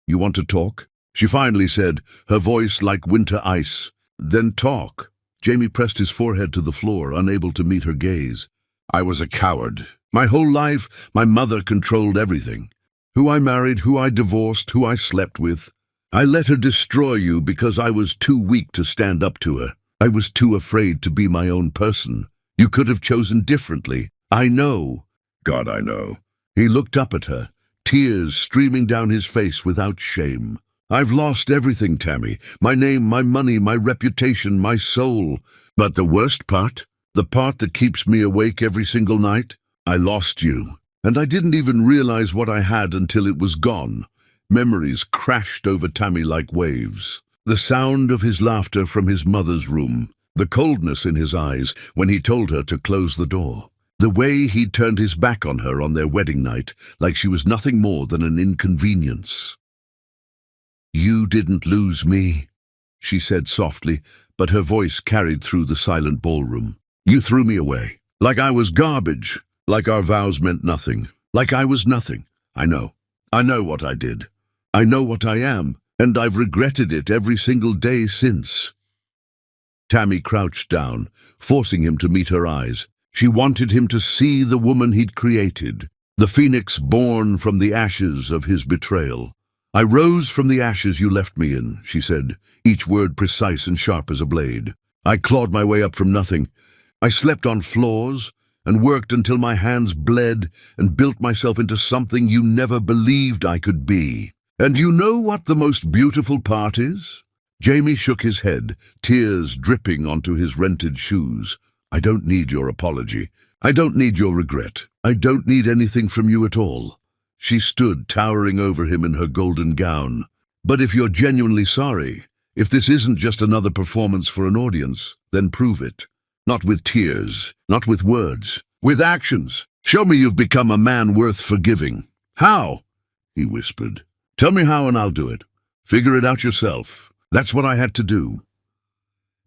"You want to talk?" she finally said, her voice like winter ice. "Then talk." Jamie pressed his forehead to the floor, unable to meet her gaze. "I was a coward. My whole life, my mother controlled everything. Who I married, who I divorced, who I slept with. I let her destroy you because I was too weak to stand up to her. I was too afraid to be my own person. You could have chosen differently. I know." "God, I know." He looked up at her, tears streaming down his face without shame. "I've lost everything, Tammy. My name, my money, my reputation, my soul. But the worst part, the part that keeps me awake every single night, I lost you. And I didn't even realize what I had until it was gone." Memories crashed over Tammy like waves. The sound of his laughter from his mother's room, the coldness in his eyes when he told her to close the door, the way he turned his back on her on their wedding night, like she was nothing more than an inconvenience. "You didn't lose me," she said softly, but her voice carried through the silent ballroom. "You threw me away, like I was garbage, like our vows meant nothing, like I was nothing. I know what I did. I know what I am. And I've regretted it every single day since." Tammy crouched down, forcing him to meet her eyes. She wanted him to see the woman he'd created, the phoenix born from the ashes of his betrayal. "I rose from the ashes you left me in," she said, each word precise and sharp as a blade. "I clawed my way up from nothing. I slept on floors and worked until my hands bled and built myself into something you never believed I could be. And you know what the most beautiful part is?" Jamie shook his head, tears dripping onto his rented shoes. "I don't need your apology. I don't need your regret. I don't need anything from you at all." She stood towering over him in her golden gown. "But if you're genuinely sorry, if this isn't just another performance for an audience, then prove it. Not with tears, not with words, with actions. Show me you've become a man worth forgiving." "How?" he whispered. "Tell me how and I'll do it. Figure it out yourself. That's what I had to do."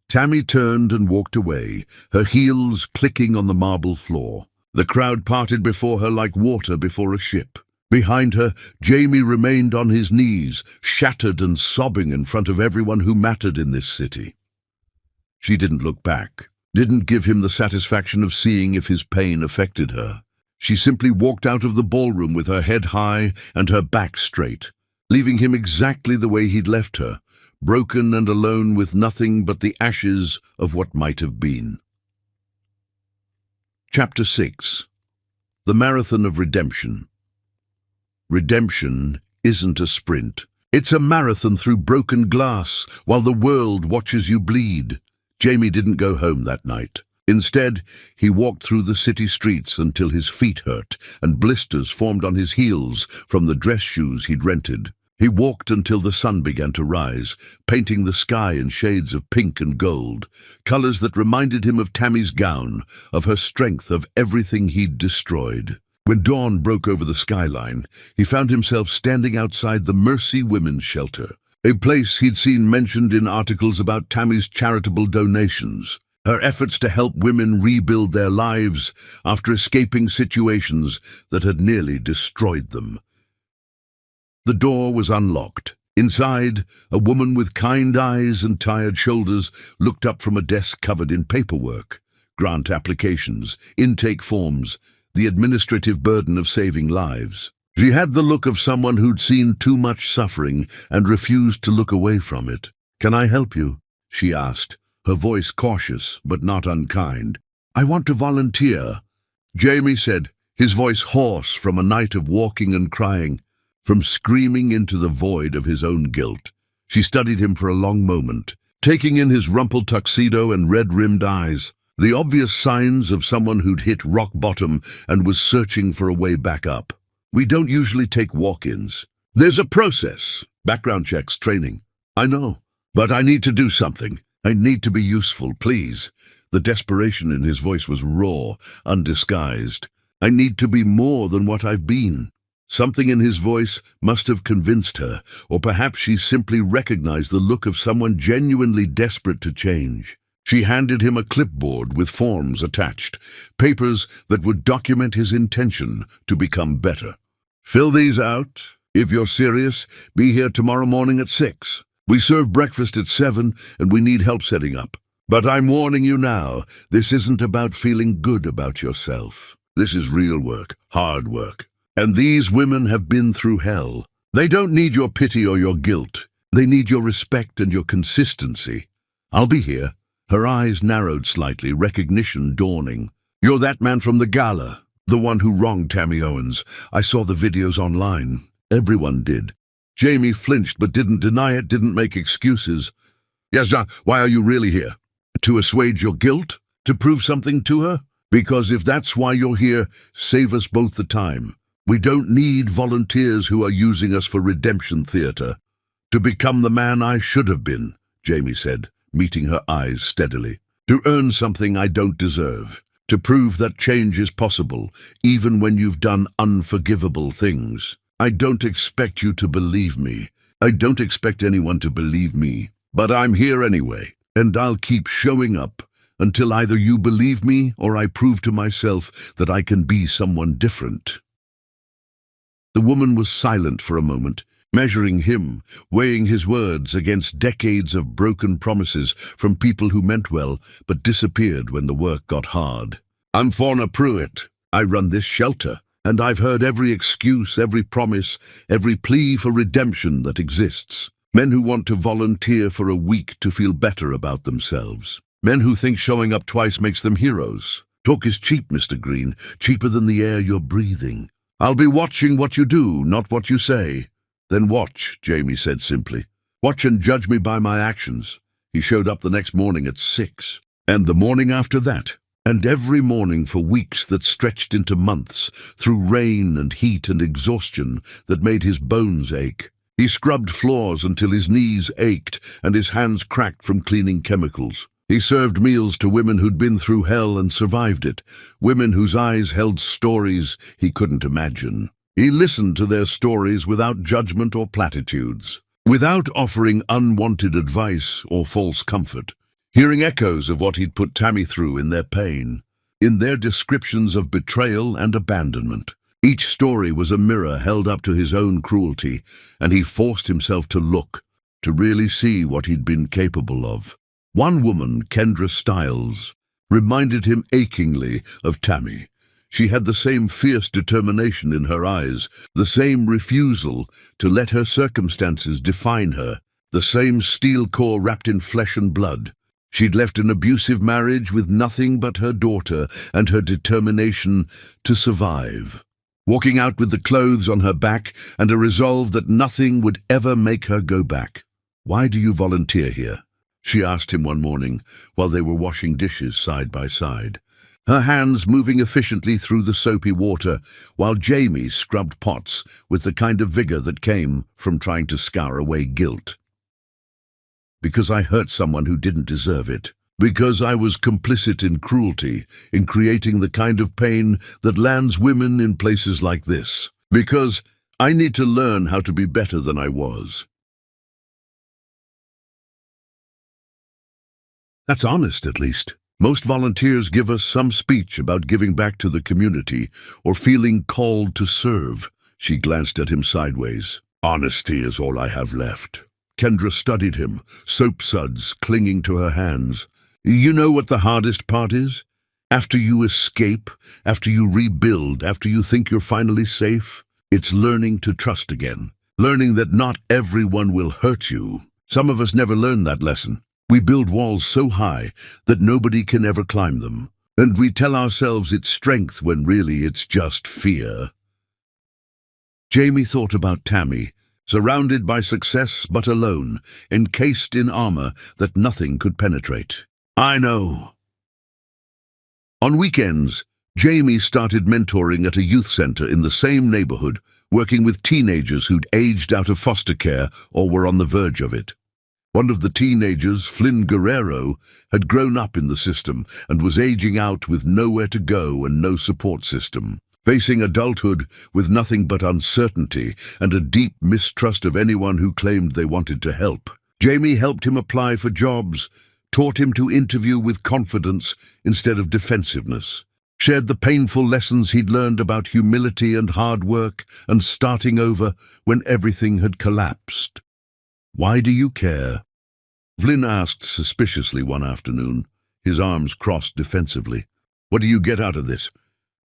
Tammy turned and walked away, her heels clicking on the marble floor. The crowd parted before her like water before a ship. Behind her, Jamie remained on his knees, shattered and sobbing in front of everyone who mattered in this city. She didn't look back, didn't give him the satisfaction of seeing if his pain affected her. She simply walked out of the ballroom with her head high and her back straight, leaving him exactly the way he'd left her, broken and alone with nothing but the ashes of what might have been. Chapter 6. The Marathon of Redemption. Redemption isn't a sprint. It's a marathon through broken glass while the world watches you bleed. Jamie didn't go home that night. Instead, he walked through the city streets until his feet hurt and blisters formed on his heels from the dress shoes he'd rented. He walked until the sun began to rise, painting the sky in shades of pink and gold, colors that reminded him of Tammy's gown, of her strength, of everything he'd destroyed. When dawn broke over the skyline, he found himself standing outside the Mercy Women's Shelter, a place he'd seen mentioned in articles about Tammy's charitable donations, her efforts to help women rebuild their lives after escaping situations that had nearly destroyed them. The door was unlocked. Inside, a woman with kind eyes and tired shoulders looked up from a desk covered in paperwork, grant applications, intake forms, the administrative burden of saving lives. She had the look of someone who'd seen too much suffering and refused to look away from it. "Can I help you?" she asked, her voice cautious but not unkind. "I want to volunteer," Jamie said, his voice hoarse from a night of walking and crying, from screaming into the void of his own guilt. She studied him for a long moment, taking in his rumpled tuxedo and red-rimmed eyes, the obvious signs of someone who'd hit rock bottom and was searching for a way back up. "We don't usually take walk-ins. There's a process, background checks, training." "I know. But I need to do something. I need to be useful, please. The desperation in his voice was raw, undisguised. I need to be more than what I've been. Something in his voice must have convinced her, or perhaps she simply recognized the look of someone genuinely desperate to change. She handed him a clipboard with forms attached, papers that would document his intention to become better. Fill these out. If you're serious, be here tomorrow morning at 6. We serve breakfast at 7, and we need help setting up. But I'm warning you now, this isn't about feeling good about yourself. This is real work, hard work. And these women have been through hell. They don't need your pity or your guilt. They need your respect and your consistency. I'll be here. Her eyes narrowed slightly, recognition dawning. You're that man from the gala, the one who wronged Tammy Owens. I saw the videos online. Everyone did. Jamie flinched but didn't deny it, didn't make excuses. Yes, why are you really here? To assuage your guilt? To prove something to her? Because if that's why you're here, save us both the time. We don't need volunteers who are using us for redemption theater. To become the man I should have been, Jamie said, meeting her eyes steadily. To earn something I don't deserve. To prove that change is possible, even when you've done unforgivable things. I don't expect you to believe me. I don't expect anyone to believe me. But I'm here anyway, and I'll keep showing up until either you believe me or I prove to myself that I can be someone different. The woman was silent for a moment, measuring him, weighing his words against decades of broken promises from people who meant well but disappeared when the work got hard. I'm Fauna Pruitt. I run this shelter, and I've heard every excuse, every promise, every plea for redemption that exists. Men who want to volunteer for a week to feel better about themselves. Men who think showing up twice makes them heroes. Talk is cheap, Mr. Green, cheaper than the air you're breathing. I'll be watching what you do, not what you say. Then watch, Jamie said simply. Watch and judge me by my actions. He showed up the next morning at 6. And the morning after that. And every morning for weeks that stretched into months, through rain and heat and exhaustion that made his bones ache. He scrubbed floors until his knees ached and his hands cracked from cleaning chemicals. He served meals to women who'd been through hell and survived it, women whose eyes held stories he couldn't imagine. He listened to their stories without judgment or platitudes, without offering unwanted advice or false comfort, hearing echoes of what he'd put Tammy through in their pain, in their descriptions of betrayal and abandonment. Each story was a mirror held up to his own cruelty, and he forced himself to look, to really see what he'd been capable of. One woman, Kendra Stiles, reminded him achingly of Tammy. She had the same fierce determination in her eyes, the same refusal to let her circumstances define her, the same steel core wrapped in flesh and blood. She'd left an abusive marriage with nothing but her daughter and her determination to survive, walking out with the clothes on her back and a resolve that nothing would ever make her go back. "Why do you volunteer here?" she asked him one morning while they were washing dishes side by side, her hands moving efficiently through the soapy water while Jamie scrubbed pots with the kind of vigor that came from trying to scour away guilt. "Because I hurt someone who didn't deserve it. Because I was complicit in cruelty, in creating the kind of pain that lands women in places like this. Because I need to learn how to be better than I was." That's honest, at least. Most volunteers give us some speech about giving back to the community or feeling called to serve. She glanced at him sideways. "Honesty is all I have left." Kendra studied him, soap suds clinging to her hands. "You know what the hardest part is? After you escape, after you rebuild, after you think you're finally safe, it's learning to trust again. Learning that not everyone will hurt you. Some of us never learn that lesson. We build walls so high that nobody can ever climb them. And we tell ourselves it's strength when really it's just fear." Jamie thought about Tammy, surrounded by success but alone, encased in armor that nothing could penetrate. "I know." On weekends, Jamie started mentoring at a youth center in the same neighborhood, working with teenagers who'd aged out of foster care or were on the verge of it. One of the teenagers, Flynn Guerrero, had grown up in the system and was aging out with nowhere to go and no support system. Facing adulthood with nothing but uncertainty and a deep mistrust of anyone who claimed they wanted to help, Jamie helped him apply for jobs, taught him to interview with confidence instead of defensiveness, shared the painful lessons he'd learned about humility and hard work and starting over when everything had collapsed. "Why do you care?" Flynn asked suspiciously one afternoon, his arms crossed defensively. "What do you get out of this?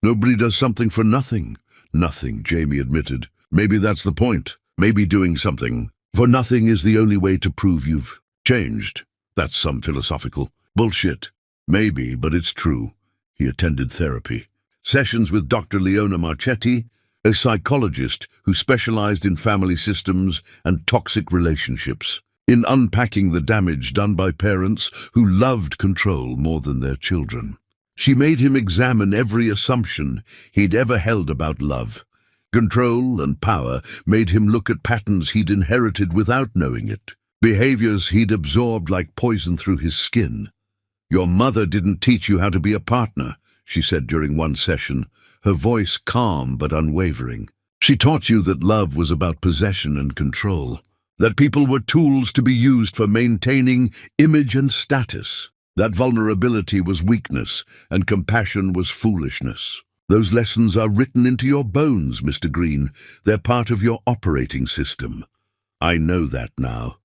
Nobody does something for nothing." "Nothing," Jamie admitted. "Maybe that's the point. Maybe doing something for nothing is the only way to prove you've changed. That's some philosophical bullshit." "Maybe, but it's true." He attended therapy sessions with Dr. Leona Marchetti, a psychologist who specialized in family systems and toxic relationships, in unpacking the damage done by parents who loved control more than their children. She made him examine every assumption he'd ever held about love. Control and power made him look at patterns he'd inherited without knowing it, behaviors he'd absorbed like poison through his skin. "Your mother didn't teach you how to be a partner," she said during one session, her voice calm but unwavering. "She taught you that love was about possession and control, that people were tools to be used for maintaining image and status, that vulnerability was weakness and compassion was foolishness. Those lessons are written into your bones, Mr. Green. They're part of your operating system. I know that now.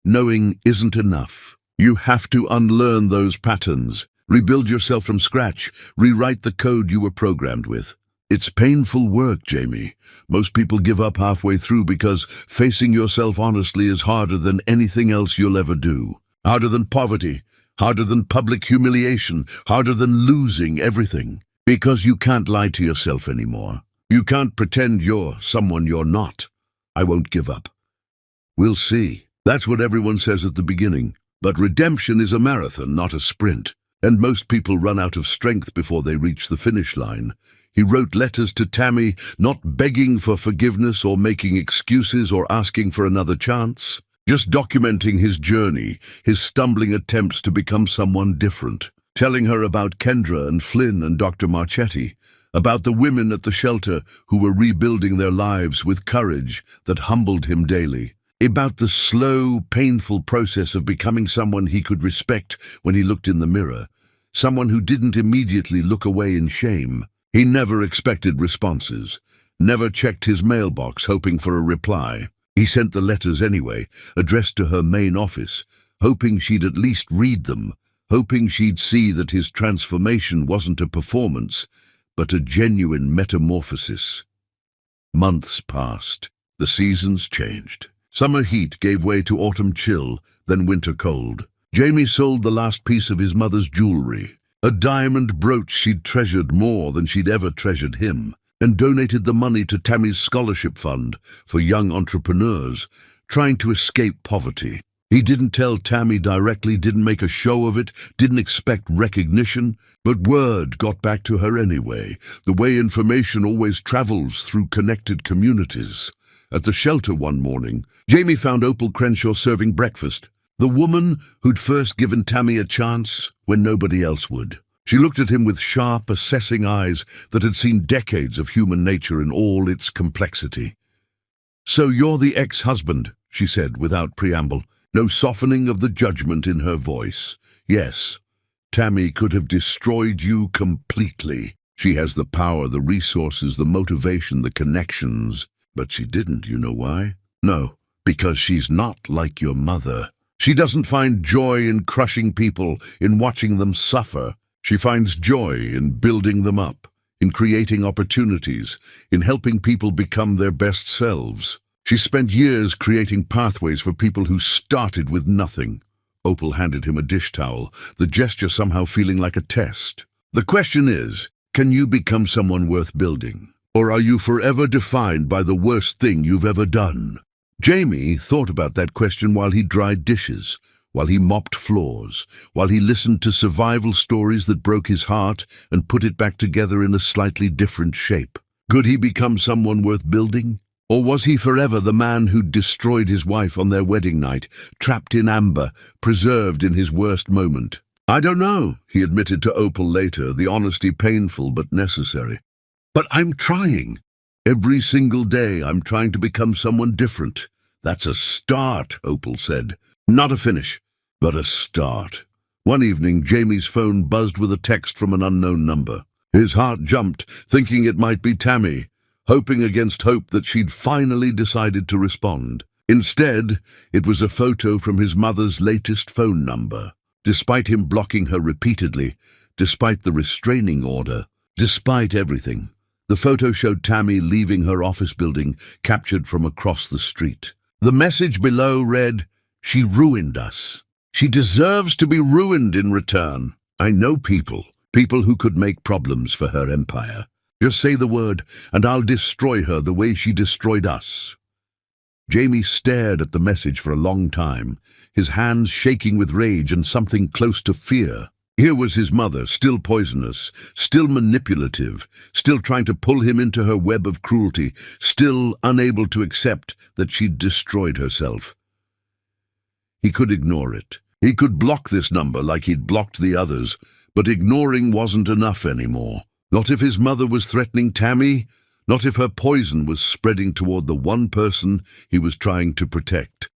Knowing isn't enough. You have to unlearn those patterns, rebuild yourself from scratch, rewrite the code you were programmed with. It's painful work, Jamie. Most people give up halfway through because facing yourself honestly is harder than anything else you'll ever do. Harder than poverty, harder than public humiliation, harder than losing everything. Because you can't lie to yourself anymore. You can't pretend you're someone you're not. I won't give up. We'll see. That's what everyone says at the beginning. But redemption is a marathon, not a sprint. And most people run out of strength before they reach the finish line. He wrote letters to Tammy, not begging for forgiveness or making excuses or asking for another chance. Just documenting his journey, his stumbling attempts to become someone different. Telling her about Kendra and Flynn and Dr. Marchetti, about the women at the shelter who were rebuilding their lives with courage that humbled him daily, about the slow, painful process of becoming someone he could respect when he looked in the mirror, someone who didn't immediately look away in shame. He never expected responses, never checked his mailbox hoping for a reply. He sent the letters anyway, addressed to her main office, hoping she'd at least read them, hoping she'd see that his transformation wasn't a performance, but a genuine metamorphosis. Months passed. The seasons changed. Summer heat gave way to autumn chill, then winter cold. Jamie sold the last piece of his mother's jewelry, a diamond brooch she'd treasured more than she'd ever treasured him, and donated the money to Tammy's scholarship fund for young entrepreneurs trying to escape poverty. He didn't tell Tammy directly, didn't make a show of it, didn't expect recognition, but word got back to her anyway, the way information always travels through connected communities. At the shelter one morning, Jamie found Opal Crenshaw serving breakfast, the woman who'd first given Tammy a chance when nobody else would. She looked at him with sharp, assessing eyes that had seen decades of human nature in all its complexity. "So you're the ex-husband," she said without preamble. No softening of the judgment in her voice. "Yes, Tammy could have destroyed you completely. She has the power, the resources, the motivation, the connections. But she didn't, you know why? No, because she's not like your mother. She doesn't find joy in crushing people, in watching them suffer. She finds joy in building them up, in creating opportunities, in helping people become their best selves. She spent years creating pathways for people who started with nothing." Opal handed him a dish towel, the gesture somehow feeling like a test. "The question is, can you become someone worth building? Or are you forever defined by the worst thing you've ever done?" Jamie thought about that question while he dried dishes, while he mopped floors, while he listened to survival stories that broke his heart and put it back together in a slightly different shape. Could he become someone worth building? Or was he forever the man who'd destroyed his wife on their wedding night, trapped in amber, preserved in his worst moment? "I don't know," he admitted to Opal later, the honesty painful but necessary. "But I'm trying. Every single day I'm trying to become someone different." "That's a start," Opal said. "Not a finish, but a start." One evening, Jamie's phone buzzed with a text from an unknown number. His heart jumped, thinking it might be Tammy, hoping against hope that she'd finally decided to respond. Instead, it was a photo from his mother's latest phone number. Despite him blocking her repeatedly, despite the restraining order, despite everything, the photo showed Tammy leaving her office building, captured from across the street. The message below read, "She ruined us. She deserves to be ruined in return. I know people who could make problems for her empire. Just say the word, and I'll destroy her the way she destroyed us." Jamie stared at the message for a long time, his hands shaking with rage and something close to fear. Here was his mother, still poisonous, still manipulative, still trying to pull him into her web of cruelty, still unable to accept that she'd destroyed herself. He could ignore it. He could block this number like he'd blocked the others, but ignoring wasn't enough anymore. Not if his mother was threatening Tammy, not if her poison was spreading toward the one person he was trying to protect.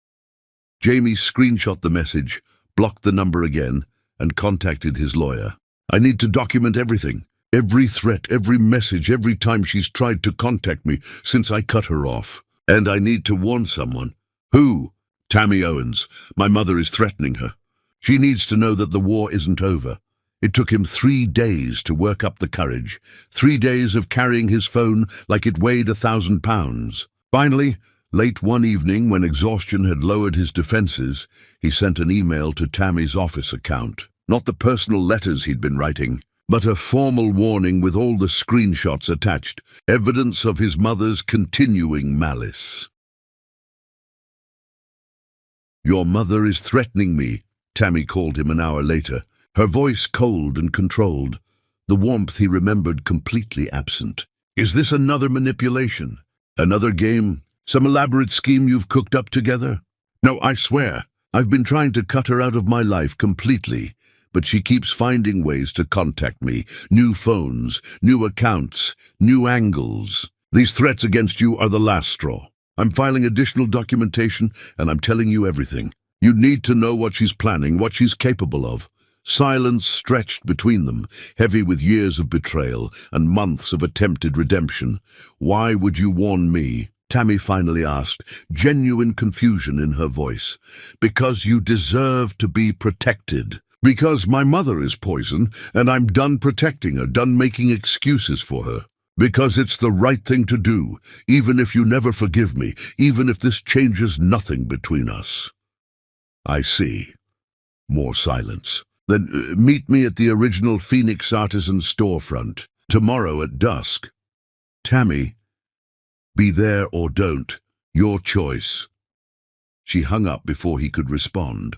Jamie screenshot the message, blocked the number again, and contacted his lawyer. "I need to document everything. Every threat, every message, every time she's tried to contact me since I cut her off. And I need to warn someone." "Who?" "Tammy Owens. My mother is threatening her. She needs to know that the war isn't over." It took him 3 days to work up the courage, 3 days of carrying his phone like it weighed 1,000 pounds. Finally, late one evening, when exhaustion had lowered his defenses, he sent an email to Tammy's office account. Not the personal letters he'd been writing, but a formal warning with all the screenshots attached, evidence of his mother's continuing malice. "Your mother is threatening me," Tammy called him an hour later, her voice cold and controlled, the warmth he remembered completely absent. "Is this another manipulation? Another game? Some elaborate scheme you've cooked up together?" "No, I swear. I've been trying to cut her out of my life completely, but she keeps finding ways to contact me. New phones, new accounts, new angles. These threats against you are the last straw. I'm filing additional documentation, and I'm telling you everything. You need to know what she's planning, what she's capable of." Silence stretched between them, heavy with years of betrayal and months of attempted redemption. "Why would you warn me?" Tammy finally asked, genuine confusion in her voice. "Because you deserve to be protected. Because my mother is poison, and I'm done protecting her, done making excuses for her. Because it's the right thing to do, even if you never forgive me, even if this changes nothing between us." "I see." More silence. "Then meet me at the original Phoenix Artisan storefront, tomorrow at dusk." "Tammy, be there or don't. Your choice." She hung up before he could respond.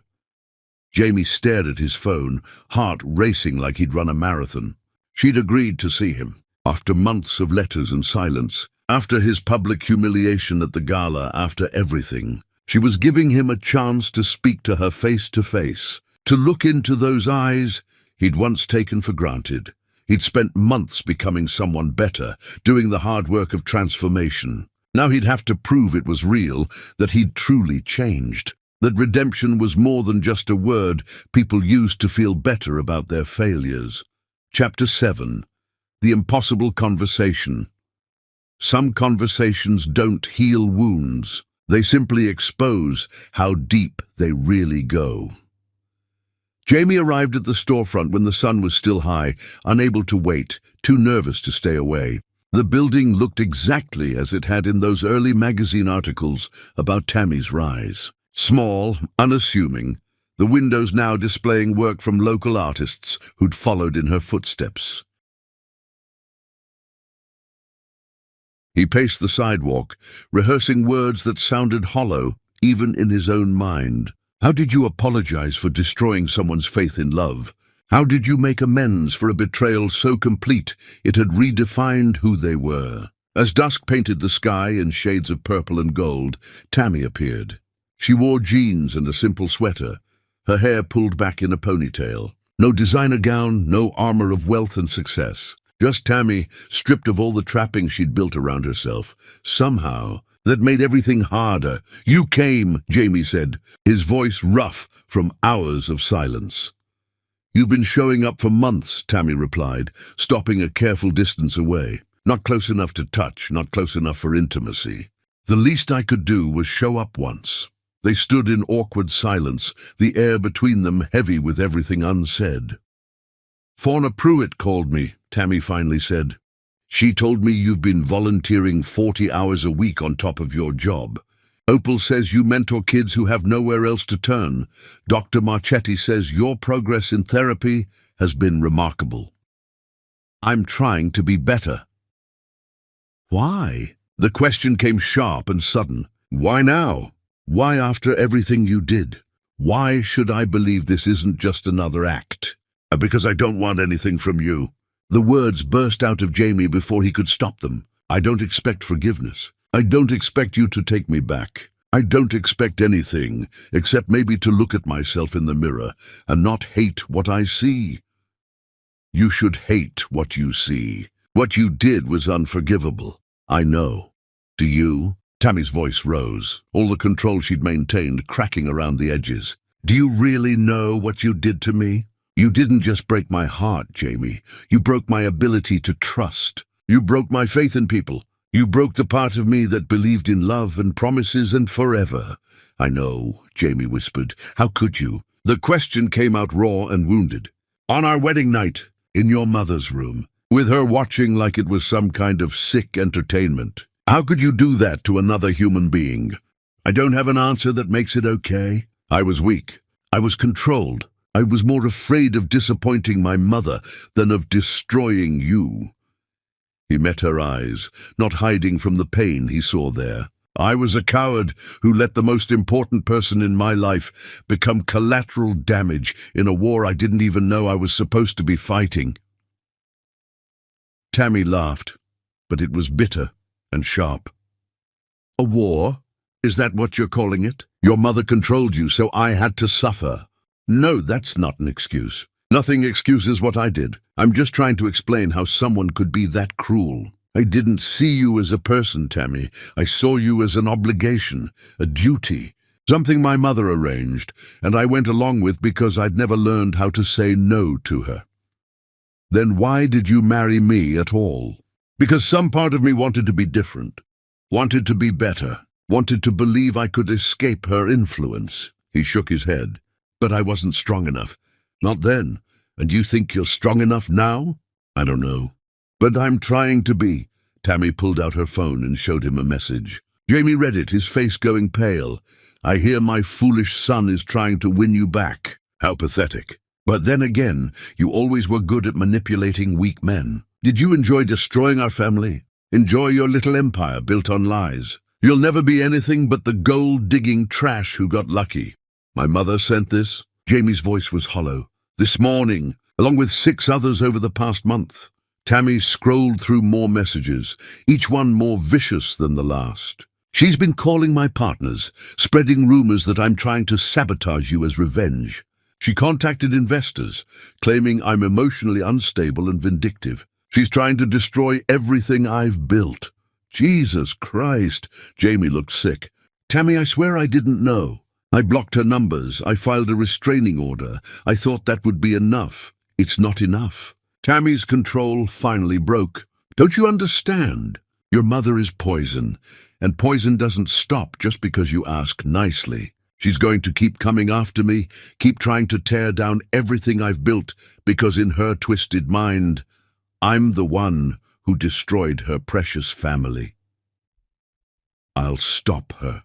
Jamie stared at his phone, heart racing like he'd run a marathon. She'd agreed to see him. After months of letters and silence, after his public humiliation at the gala, after everything, she was giving him a chance to speak to her face to face. To look into those eyes he'd once taken for granted. He'd spent months becoming someone better, doing the hard work of transformation. Now he'd have to prove it was real, that he'd truly changed, that redemption was more than just a word people used to feel better about their failures. Chapter 7. The Impossible Conversation. Some conversations don't heal wounds. They simply expose how deep they really go. Jamie arrived at the storefront when the sun was still high, unable to wait, too nervous to stay away. The building looked exactly as it had in those early magazine articles about Tammy's rise. Small, unassuming, the windows now displaying work from local artists who'd followed in her footsteps. He paced the sidewalk, rehearsing words that sounded hollow, even in his own mind. How did you apologize for destroying someone's faith in love? How did you make amends for a betrayal so complete it had redefined who they were? As dusk painted the sky in shades of purple and gold, Tammy appeared. She wore jeans and a simple sweater, her hair pulled back in a ponytail. No designer gown, no armor of wealth and success. Just Tammy, stripped of all the trappings she'd built around herself. Somehow, that made everything harder. "You came," Jamie said, his voice rough from hours of silence. "You've been showing up for months," Tammy replied, stopping a careful distance away. "Not close enough to touch, not close enough for intimacy. The least I could do was show up once." They stood in awkward silence, the air between them heavy with everything unsaid. "Fauna Pruitt called me," Tammy finally said. "She told me you've been volunteering 40 hours a week on top of your job. Opal says you mentor kids who have nowhere else to turn. Dr. Marchetti says your progress in therapy has been remarkable. I'm trying to be better." "Why?" The question came sharp and sudden. "Why now? Why after everything you did? Why should I believe this isn't just another act? Because I don't want anything from you." The words burst out of Jamie before he could stop them. "I don't expect forgiveness. I don't expect you to take me back. I don't expect anything, except maybe to look at myself in the mirror and not hate what I see." "You should hate what you see. What you did was unforgivable. I know. Do you?" Tammy's voice rose, all the control she'd maintained cracking around the edges. "Do you really know what you did to me? You didn't just break my heart, Jamie. You broke my ability to trust. You broke my faith in people. You broke the part of me that believed in love and promises and forever." "I know," Jamie whispered. "How could you?" The question came out raw and wounded. "On our wedding night, in your mother's room, with her watching like it was some kind of sick entertainment. How could you do that to another human being?" "I don't have an answer that makes it okay. I was weak. I was controlled. I was more afraid of disappointing my mother than of destroying you." He met her eyes, not hiding from the pain he saw there. "I was a coward who let the most important person in my life become collateral damage in a war I didn't even know I was supposed to be fighting." Tammy laughed, but it was bitter and sharp. "A war? Is that what you're calling it? Your mother controlled you, so I had to suffer." "No, that's not an excuse. Nothing excuses what I did. I'm just trying to explain how someone could be that cruel. I didn't see you as a person, Tammy. I saw you as an obligation, a duty, something my mother arranged, and I went along with because I'd never learned how to say no to her." "Then why did you marry me at all?" "Because some part of me wanted to be different, wanted to be better, wanted to believe I could escape her influence." He shook his head. "But I wasn't strong enough. Not then. And you think you're strong enough now?" "I don't know. But I'm trying to be." Tammy pulled out her phone and showed him a message. Jamie read it, his face going pale. "I hear my foolish son is trying to win you back." How pathetic. "But then again, you always were good at manipulating weak men. Did you enjoy destroying our family? Enjoy your little empire built on lies? You'll never be anything but the gold-digging trash who got lucky." "My mother sent this?" Jamie's voice was hollow. "This morning, along with 6 others over the past month." Tammy scrolled through more messages, each one more vicious than the last. "She's been calling my partners, spreading rumors that I'm trying to sabotage you as revenge. She contacted investors, claiming I'm emotionally unstable and vindictive. She's trying to destroy everything I've built." "Jesus Christ!" Jamie looked sick. "Tammy, I swear I didn't know. I blocked her numbers. I filed a restraining order. I thought that would be enough. It's not enough." Tammy's control finally broke. "Don't you understand? Your mother is poison, and poison doesn't stop just because you ask nicely. She's going to keep coming after me, keep trying to tear down everything I've built, because in her twisted mind, I'm the one who destroyed her precious family. I'll stop her."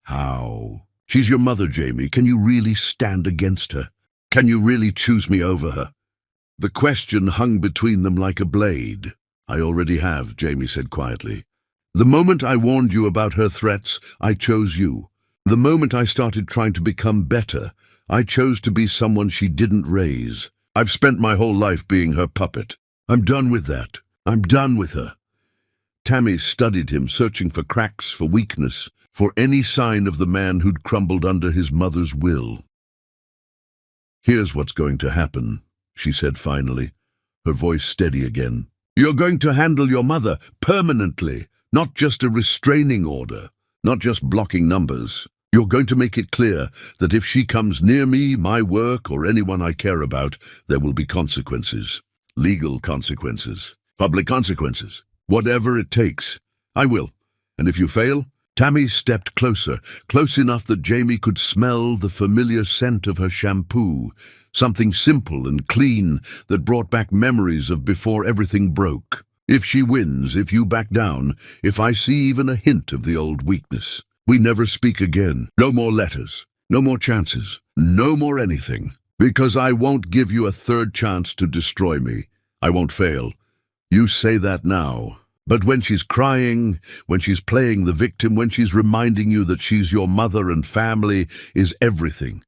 "How?" "She's your mother, Jamie. Can you really stand against her? Can you really choose me over her?" The question hung between them like a blade. "I already have," Jamie said quietly. "The moment I warned you about her threats, I chose you. The moment I started trying to become better, I chose to be someone she didn't raise. I've spent my whole life being her puppet. I'm done with that. I'm done with her. Tammy studied him, searching for cracks, for weakness, for any sign of the man who'd crumbled under his mother's will. "Here's what's going to happen," she said finally, her voice steady again. "You're going to handle your mother permanently, not just a restraining order, not just blocking numbers. You're going to make it clear that if she comes near me, my work, or anyone I care about, there will be consequences. Legal consequences, public consequences, whatever it takes. I will. And if you fail..." Tammy stepped closer, close enough that Jamie could smell the familiar scent of her shampoo, something simple and clean that brought back memories of before everything broke. "If she wins, if you back down, if I see even a hint of the old weakness, we never speak again. No more letters, no more chances, no more anything. Because I won't give you a third chance to destroy me. I won't fail. You say that now. But when she's crying, when she's playing the victim, when she's reminding you that she's your mother and family is everything,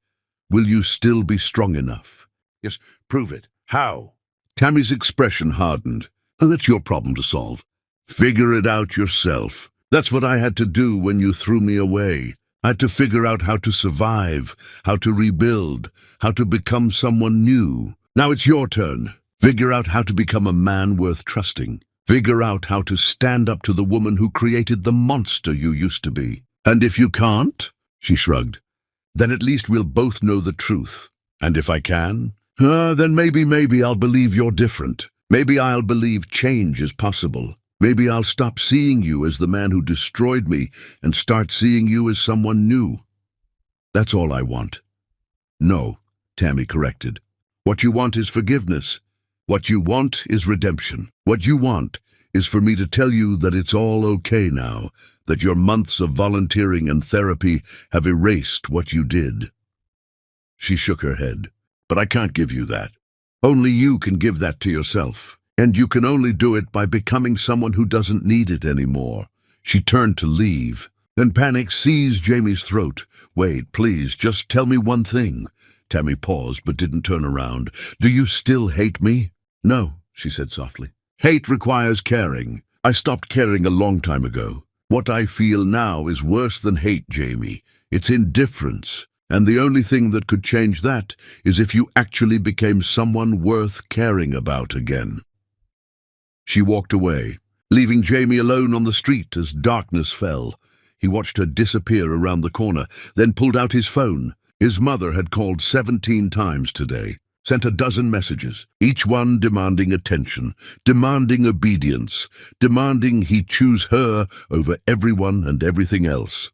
will you still be strong enough?" "Yes, prove it. How?" Tammy's expression hardened. "That's your problem to solve. Figure it out yourself. That's what I had to do when you threw me away. I had to figure out how to survive, how to rebuild, how to become someone new. Now it's your turn. Figure out how to become a man worth trusting. Figure out how to stand up to the woman who created the monster you used to be. And if you can't," she shrugged, "then at least we'll both know the truth. And if I can, then maybe I'll believe you're different. Maybe I'll believe change is possible. Maybe I'll stop seeing you as the man who destroyed me and start seeing you as someone new. That's all I want." "No," Tammy corrected. "What you want is forgiveness. What you want is redemption. What you want is for me to tell you that it's all okay now, that your months of volunteering and therapy have erased what you did." She shook her head. "But I can't give you that. Only you can give that to yourself. And you can only do it by becoming someone who doesn't need it anymore." She turned to leave. Then panic seized Jamie's throat. "Wait, please, just tell me one thing." Tammy paused but didn't turn around. "Do you still hate me?" "No," she said softly. "Hate requires caring. I stopped caring a long time ago. What I feel now is worse than hate, Jamie. It's indifference. And the only thing that could change that is if you actually became someone worth caring about again." She walked away, leaving Jamie alone on the street as darkness fell. He watched her disappear around the corner, then pulled out his phone. His mother had called 17 times today, sent a dozen messages, each one demanding attention, demanding obedience, demanding he choose her over everyone and everything else.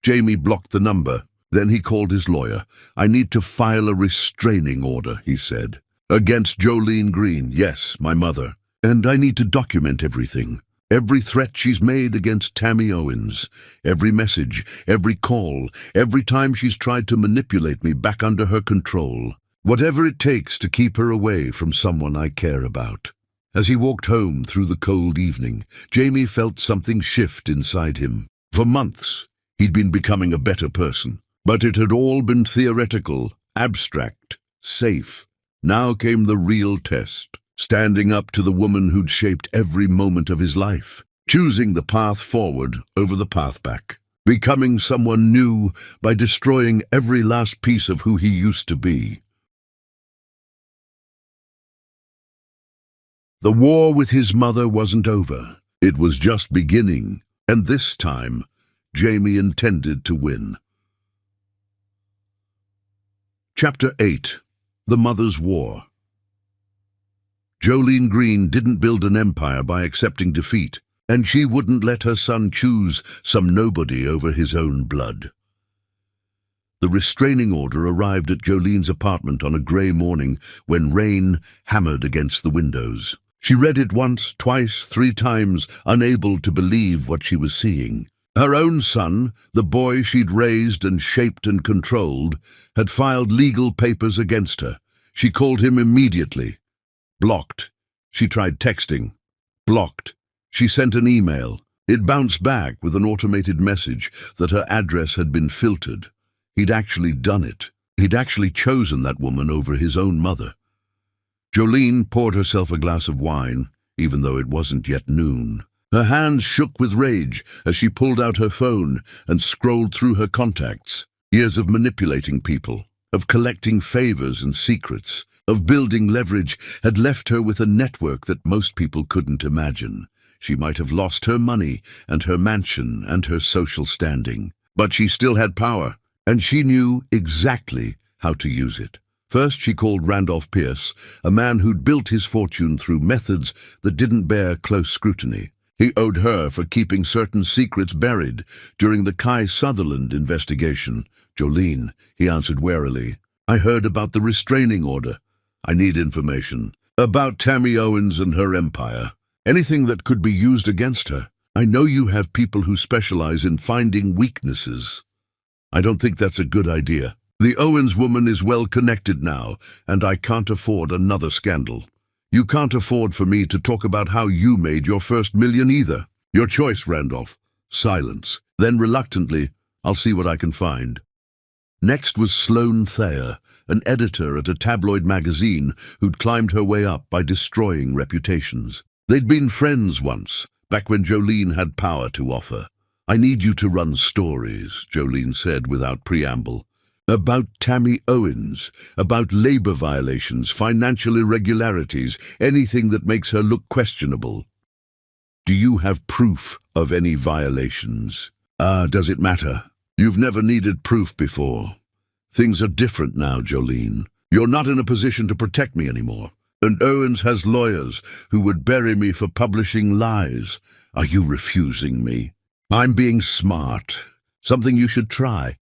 Jamie blocked the number. Then he called his lawyer. "I need to file a restraining order," he said. "Against Jolene Green, yes, my mother. And I need to document everything. Every threat she's made against Tammy Owens. Every message, every call, every time she's tried to manipulate me back under her control. Whatever it takes to keep her away from someone I care about." As he walked home through the cold evening, Jamie felt something shift inside him. For months, he'd been becoming a better person. But it had all been theoretical, abstract, safe. Now came the real test. Standing up to the woman who'd shaped every moment of his life. Choosing the path forward over the path back. Becoming someone new by destroying every last piece of who he used to be. The war with his mother wasn't over. It was just beginning. And this time, Jamie intended to win. Chapter 8. The Mother's War. Jolene Green didn't build an empire by accepting defeat, and she wouldn't let her son choose some nobody over his own blood. The restraining order arrived at Jolene's apartment on a grey morning when rain hammered against the windows. She read it once, twice, 3 times, unable to believe what she was seeing. Her own son, the boy she'd raised and shaped and controlled, had filed legal papers against her. She called him immediately. Blocked. She tried texting. Blocked. She sent an email. It bounced back with an automated message that her address had been filtered. He'd actually done it. He'd actually chosen that woman over his own mother. Jolene poured herself a glass of wine, even though it wasn't yet noon. Her hands shook with rage as she pulled out her phone and scrolled through her contacts. Years of manipulating people, of collecting favors and secrets, of building leverage had left her with a network that most people couldn't imagine. She might have lost her money and her mansion and her social standing, but she still had power, and she knew exactly how to use it. First, she called Randolph Pierce, a man who'd built his fortune through methods that didn't bear close scrutiny. He owed her for keeping certain secrets buried during the Kai Sutherland investigation. "Jolene," he answered warily, "I heard about the restraining order. I need information about Tammy Owens and her empire. Anything that could be used against her. I know you have people who specialize in finding weaknesses. I don't think that's a good idea. The Owens woman is well connected now, and I can't afford another scandal. You can't afford for me to talk about how you made your first million either. Your choice, Randolph." Silence. Then reluctantly, "I'll see what I can find." Next was Sloane Thayer, an editor at a tabloid magazine who'd climbed her way up by destroying reputations. They'd been friends once, back when Jolene had power to offer. "I need you to run stories," Jolene said without preamble. "About Tammy Owens, about labor violations, financial irregularities, anything that makes her look questionable. Do you have proof of any violations?" Does it matter? You've never needed proof before. Things are different now, Jolene. You're not in a position to protect me anymore. And Owens has lawyers who would bury me for publishing lies. Are you refusing me? I'm being smart. Something you should try."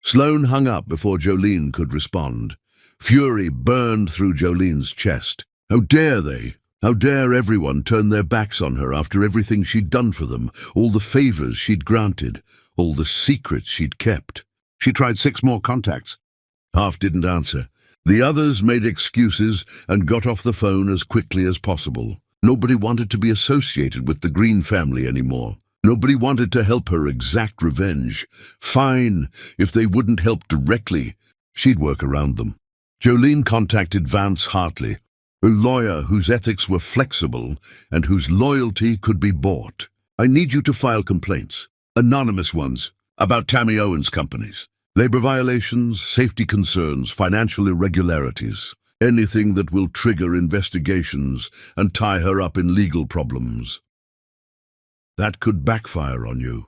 Sloane hung up before Jolene could respond. Fury burned through Jolene's chest. How dare they? How dare everyone turn their backs on her after everything she'd done for them, all the favors she'd granted, all the secrets she'd kept. She tried 6 more contacts. Half didn't answer. The others made excuses and got off the phone as quickly as possible. Nobody wanted to be associated with the Green family anymore. Nobody wanted to help her exact revenge. Fine, if they wouldn't help directly, she'd work around them. Jolene contacted Vance Hartley, a lawyer whose ethics were flexible and whose loyalty could be bought. "I need you to file complaints, anonymous ones, about Tammy Owens' companies. Labor violations, safety concerns, financial irregularities. Anything that will trigger investigations and tie her up in legal problems. That could backfire on you.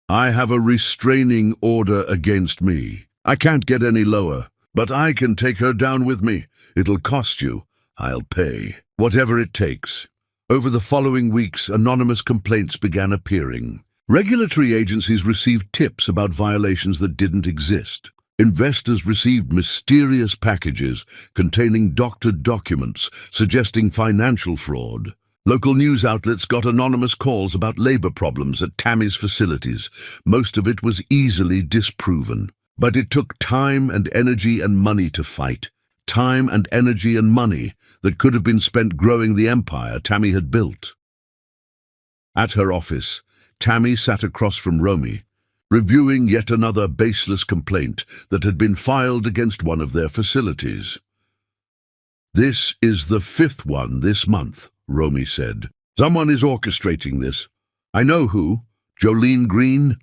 I have a restraining order against me. I can't get any lower, but I can take her down with me. It'll cost you. I'll pay. Whatever it takes." Over the following weeks, anonymous complaints began appearing. Regulatory agencies received tips about violations that didn't exist. Investors received mysterious packages containing doctored documents suggesting financial fraud. Local news outlets got anonymous calls about labor problems at Tammy's facilities. Most of it was easily disproven. But it took time and energy and money to fight. Time and energy and money that could have been spent growing the empire Tammy had built. At her office, Tammy sat across from Romy, reviewing yet another baseless complaint that had been filed against one of their facilities. "This is the 5th one this month," Romy said. "Someone is orchestrating this. I know who. Jolene Green."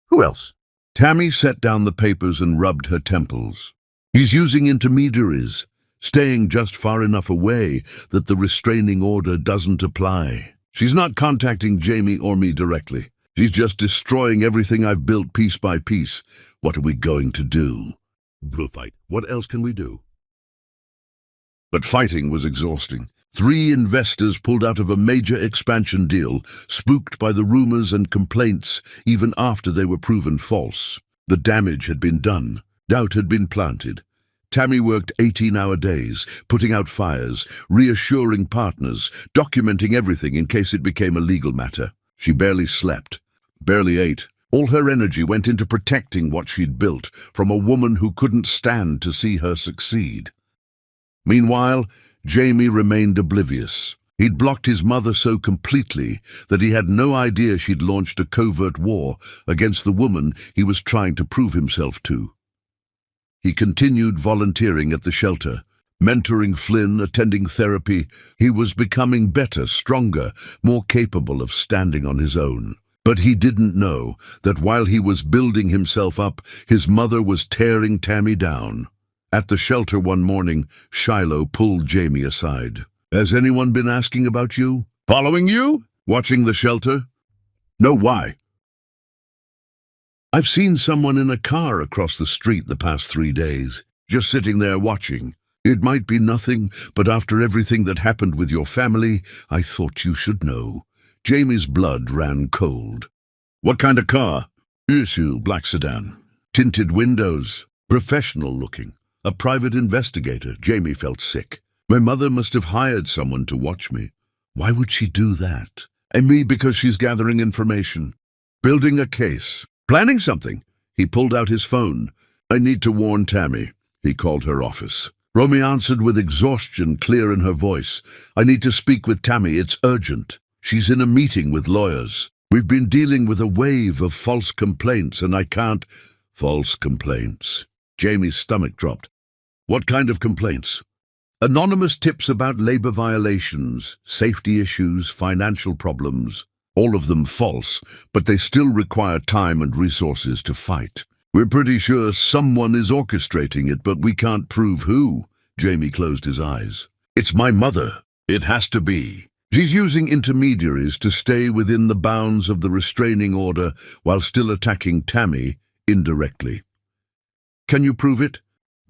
"Who else?" Tammy set down the papers and rubbed her temples. "He's using intermediaries, staying just far enough away that the restraining order doesn't apply. She's not contacting Jamie or me directly. She's just destroying everything I've built piece by piece. What are we going to do?" "We'll fight. What else can we do?" But fighting was exhausting. 3 investors pulled out of a major expansion deal, spooked by the rumors and complaints even after they were proven false. The damage had been done. Doubt had been planted. Tammy worked 18-hour days, putting out fires, reassuring partners, documenting everything in case it became a legal matter. She barely slept, barely ate. All her energy went into protecting what she'd built from a woman who couldn't stand to see her succeed. Meanwhile, Jamie remained oblivious. He'd blocked his mother so completely that he had no idea she'd launched a covert war against the woman he was trying to prove himself to. He continued volunteering at the shelter, mentoring Flynn, attending therapy. He was becoming better, stronger, more capable of standing on his own. But he didn't know that while he was building himself up, his mother was tearing Tammy down. At the shelter one morning, Shiloh pulled Jamie aside. "Has anyone been asking about you? Following you? Watching the shelter?" "No, why?" "I've seen someone in a car across the street the past 3 days, just sitting there watching. It might be nothing, but after everything that happened with your family, I thought you should know." Jamie's blood ran cold. "What kind of car?" "Issue, black sedan. Tinted windows. Professional looking. A private investigator." Jamie felt sick. "My mother must have hired someone to watch me. Why would she do that?" "And me, because she's gathering information. Building a case. Planning something." He pulled out his phone. "I need to warn Tammy." He called her office. Romy answered with exhaustion clear in her voice. "I need to speak with Tammy. It's urgent. She's in a meeting with lawyers. We've been dealing with a wave of false complaints, and I can't—" "False complaints?" Jamie's stomach dropped. "What kind of complaints?" "Anonymous tips about labor violations, safety issues, financial problems. All of them false, but they still require time and resources to fight. We're pretty sure someone is orchestrating it, but we can't prove who." Jamie closed his eyes. "It's my mother. It has to be. She's using intermediaries to stay within the bounds of the restraining order while still attacking Tammy indirectly." "Can you prove it?"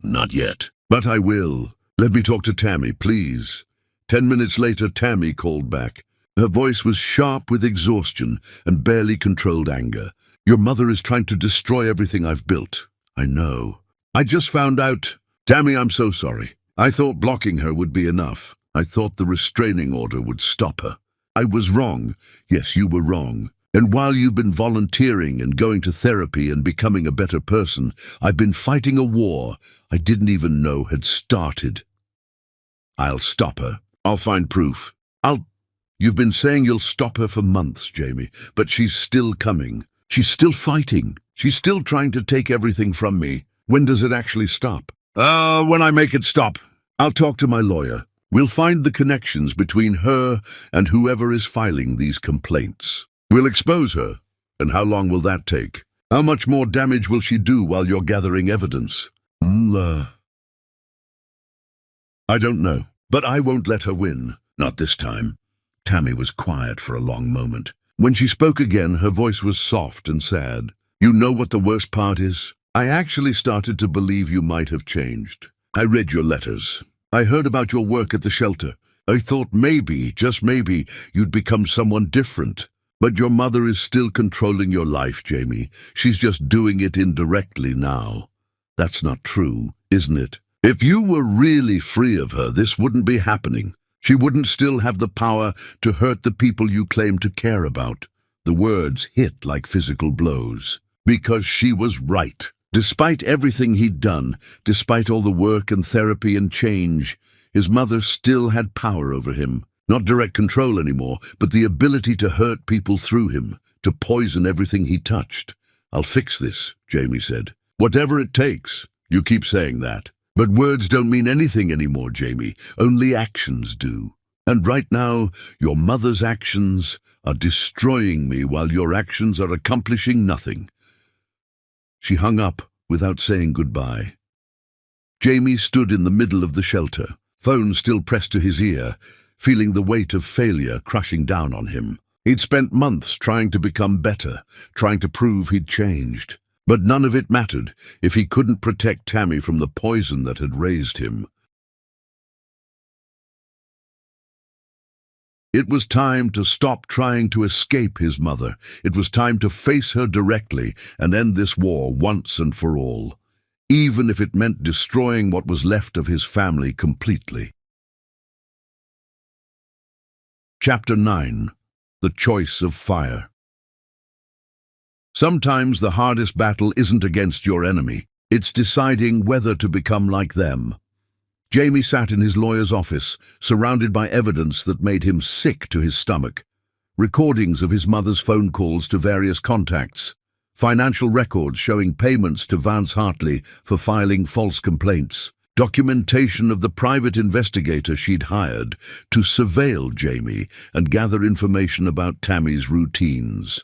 "Not yet, but I will. Let me talk to Tammy, please." 10 minutes later, Tammy called back. Her voice was sharp with exhaustion and barely controlled anger. "Your mother is trying to destroy everything I've built." "I know. I just found out." "Tammy, I'm so sorry. I thought blocking her would be enough. I thought the restraining order would stop her. I was wrong. Yes, you were wrong. And while you've been volunteering and going to therapy and becoming a better person, I've been fighting a war I didn't even know had started. I'll stop her. I'll find proof. You've been saying you'll stop her for months, Jamie, but she's still coming. She's still fighting. She's still trying to take everything from me. When does it actually stop?" When I make it stop. I'll talk to my lawyer. We'll find the connections between her and whoever is filing these complaints. We'll expose her. And how long will that take? How much more damage will she do while you're gathering evidence? I don't know, but I won't let her win. Not this time. Tammy was quiet for a long moment. When she spoke again, her voice was soft and sad. "You know what the worst part is? I actually started to believe you might have changed. I read your letters. I heard about your work at the shelter. I thought maybe, just maybe, you'd become someone different. But your mother is still controlling your life, Jamie. She's just doing it indirectly now. That's not true, isn't it? If you were really free of her, this wouldn't be happening. She wouldn't still have the power to hurt the people you claim to care about." The words hit like physical blows. Because she was right. Despite everything he'd done, despite all the work and therapy and change, his mother still had power over him. Not direct control anymore, but the ability to hurt people through him, to poison everything he touched. "I'll fix this," Jamie said. "Whatever it takes." "You keep saying that. But words don't mean anything anymore, Jamie. Only actions do. And right now, your mother's actions are destroying me while your actions are accomplishing nothing." She hung up without saying goodbye. Jamie stood in the middle of the shelter, phone still pressed to his ear, feeling the weight of failure crushing down on him. He'd spent months trying to become better, trying to prove he'd changed. But none of it mattered if he couldn't protect Tammy from the poison that had raised him. It was time to stop trying to escape his mother. It was time to face her directly and end this war once and for all, even if it meant destroying what was left of his family completely. Chapter 9. The Choice of Fire. Sometimes the hardest battle isn't against your enemy. It's deciding whether to become like them. Jamie sat in his lawyer's office, surrounded by evidence that made him sick to his stomach. Recordings of his mother's phone calls to various contacts. Financial records showing payments to Vance Hartley for filing false complaints. documentation of the private investigator she'd hired to surveil Jamie and gather information about Tammy's routines.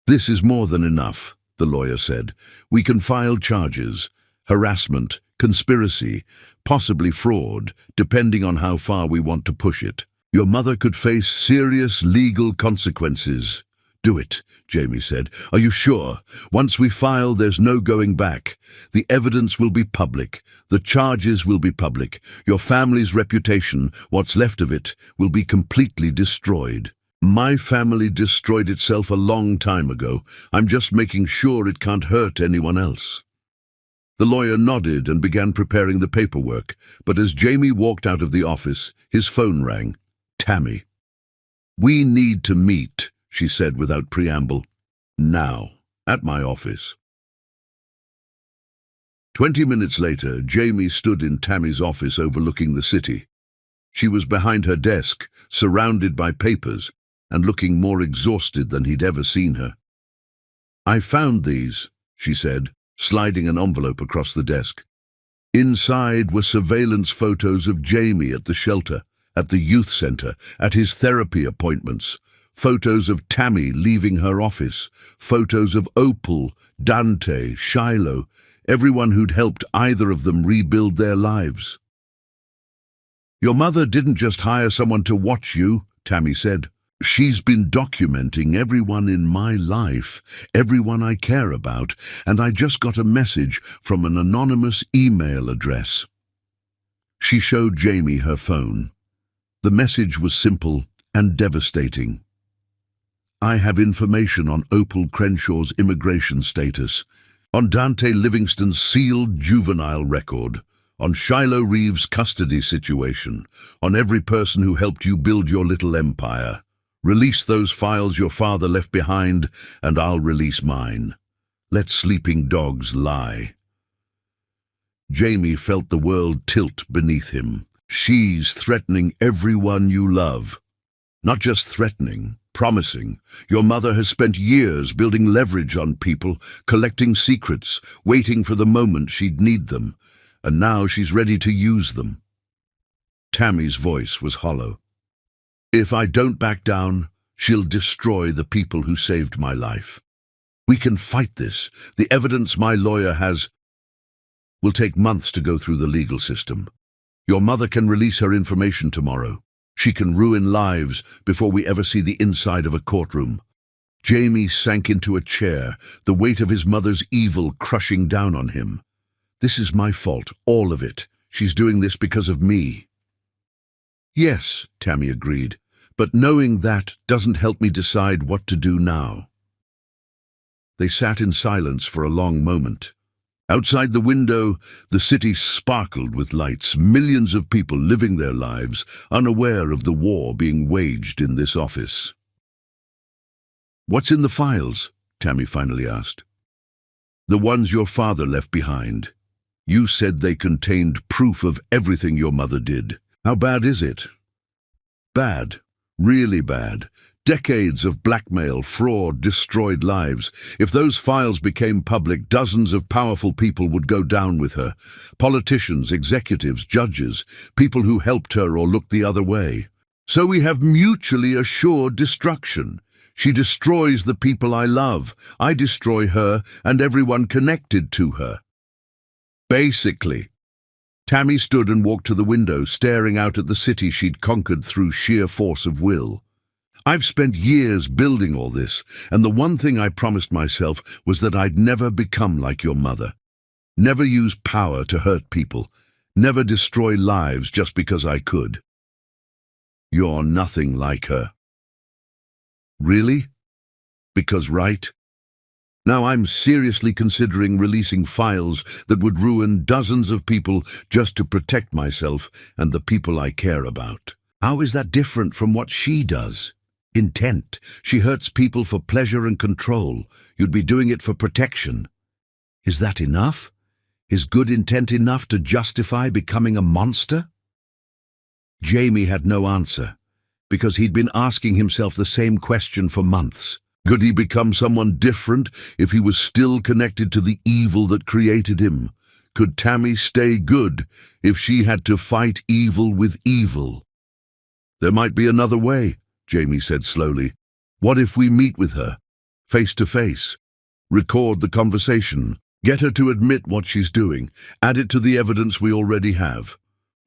"This is more than enough," the lawyer said. "We can file charges, harassment, conspiracy, possibly fraud, depending on how far we want to push it. Your mother could face serious legal consequences." "Do it," Jamie said. "Are you sure? Once we file, there's no going back. The evidence will be public. The charges will be public. Your family's reputation, what's left of it, will be completely destroyed." "My family destroyed itself a long time ago. I'm just making sure it can't hurt anyone else." The lawyer nodded and began preparing the paperwork, but as Jamie walked out of the office, his phone rang. Tammy. "We need to meet," she said without preamble. "Now, at my office." 20 minutes later, Jamie stood in Tammy's office overlooking the city. She was behind her desk, surrounded by papers, and looking more exhausted than he'd ever seen her. "I found these," she said, sliding an envelope across the desk. Inside were surveillance photos of Jamie at the shelter, at the youth center, at his therapy appointments, photos of Tammy leaving her office, photos of Opal, Dante, Shiloh, everyone who'd helped either of them rebuild their lives. "Your mother didn't just hire someone to watch you," Tammy said. "She's been documenting everyone in my life, everyone I care about, and I just got a message from an anonymous email address." She showed Jamie her phone. The message was simple and devastating. "I have information on Opal Crenshaw's immigration status, on Dante Livingston's sealed juvenile record, on Shiloh Reeves' custody situation, on every person who helped you build your little empire. Release those files your father left behind, and I'll release mine. Let sleeping dogs lie." Jamie felt the world tilt beneath him. She's threatening everyone you love. Not just threatening, promising. Your mother has spent years building leverage on people, collecting secrets, waiting for the moment she'd need them, and now she's ready to use them. Tammy's voice was hollow. "If I don't back down, she'll destroy the people who saved my life. We can fight this. The evidence my lawyer has will take months to go through the legal system. Your mother can release her information tomorrow. She can ruin lives before we ever see the inside of a courtroom." Jamie sank into a chair, the weight of his mother's evil crushing down on him. "This is my fault, all of it. She's doing this because of me." "Yes," Tammy agreed, "but knowing that doesn't help me decide what to do now." They sat in silence for a long moment. Outside the window, the city sparkled with lights, millions of people living their lives, unaware of the war being waged in this office. "What's in the files?" Tammy finally asked. "The ones your father left behind. You said they contained proof of everything your mother did. How bad is it?" "Bad. Really bad. Decades of blackmail, fraud, destroyed lives. If those files became public, dozens of powerful people would go down with her. Politicians, executives, judges, people who helped her or looked the other way. So we have mutually assured destruction. She destroys the people I love. I destroy her and everyone connected to her." "Basically." Tammy stood and walked to the window, staring out at the city she'd conquered through sheer force of will. "I've spent years building all this, and the one thing I promised myself was that I'd never become like your mother. Never use power to hurt people. Never destroy lives just because I could. You're nothing like her." "Really? Because right? Now I'm seriously considering releasing files that would ruin dozens of people just to protect myself and the people I care about. How is that different from what she does? Intent. She hurts people for pleasure and control. You'd be doing it for protection. Is that enough? Is good intent enough to justify becoming a monster?" Jamie had no answer, because he'd been asking himself the same question for months. Could he become someone different if he was still connected to the evil that created him? Could Tammy stay good if she had to fight evil with evil? There might be another way, Jamie said slowly. What if we meet with her, face to face? Record the conversation. Get her to admit what she's doing. Add it to the evidence we already have.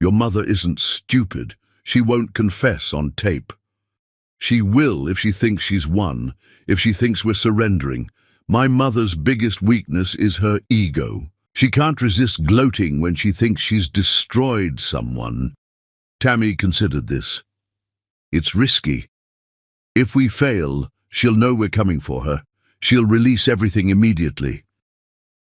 Your mother isn't stupid. She won't confess on tape. She will if she thinks she's won, if she thinks we're surrendering. My mother's biggest weakness is her ego. She can't resist gloating when she thinks she's destroyed someone. Tammy considered this. It's risky. If we fail, she'll know we're coming for her. She'll release everything immediately.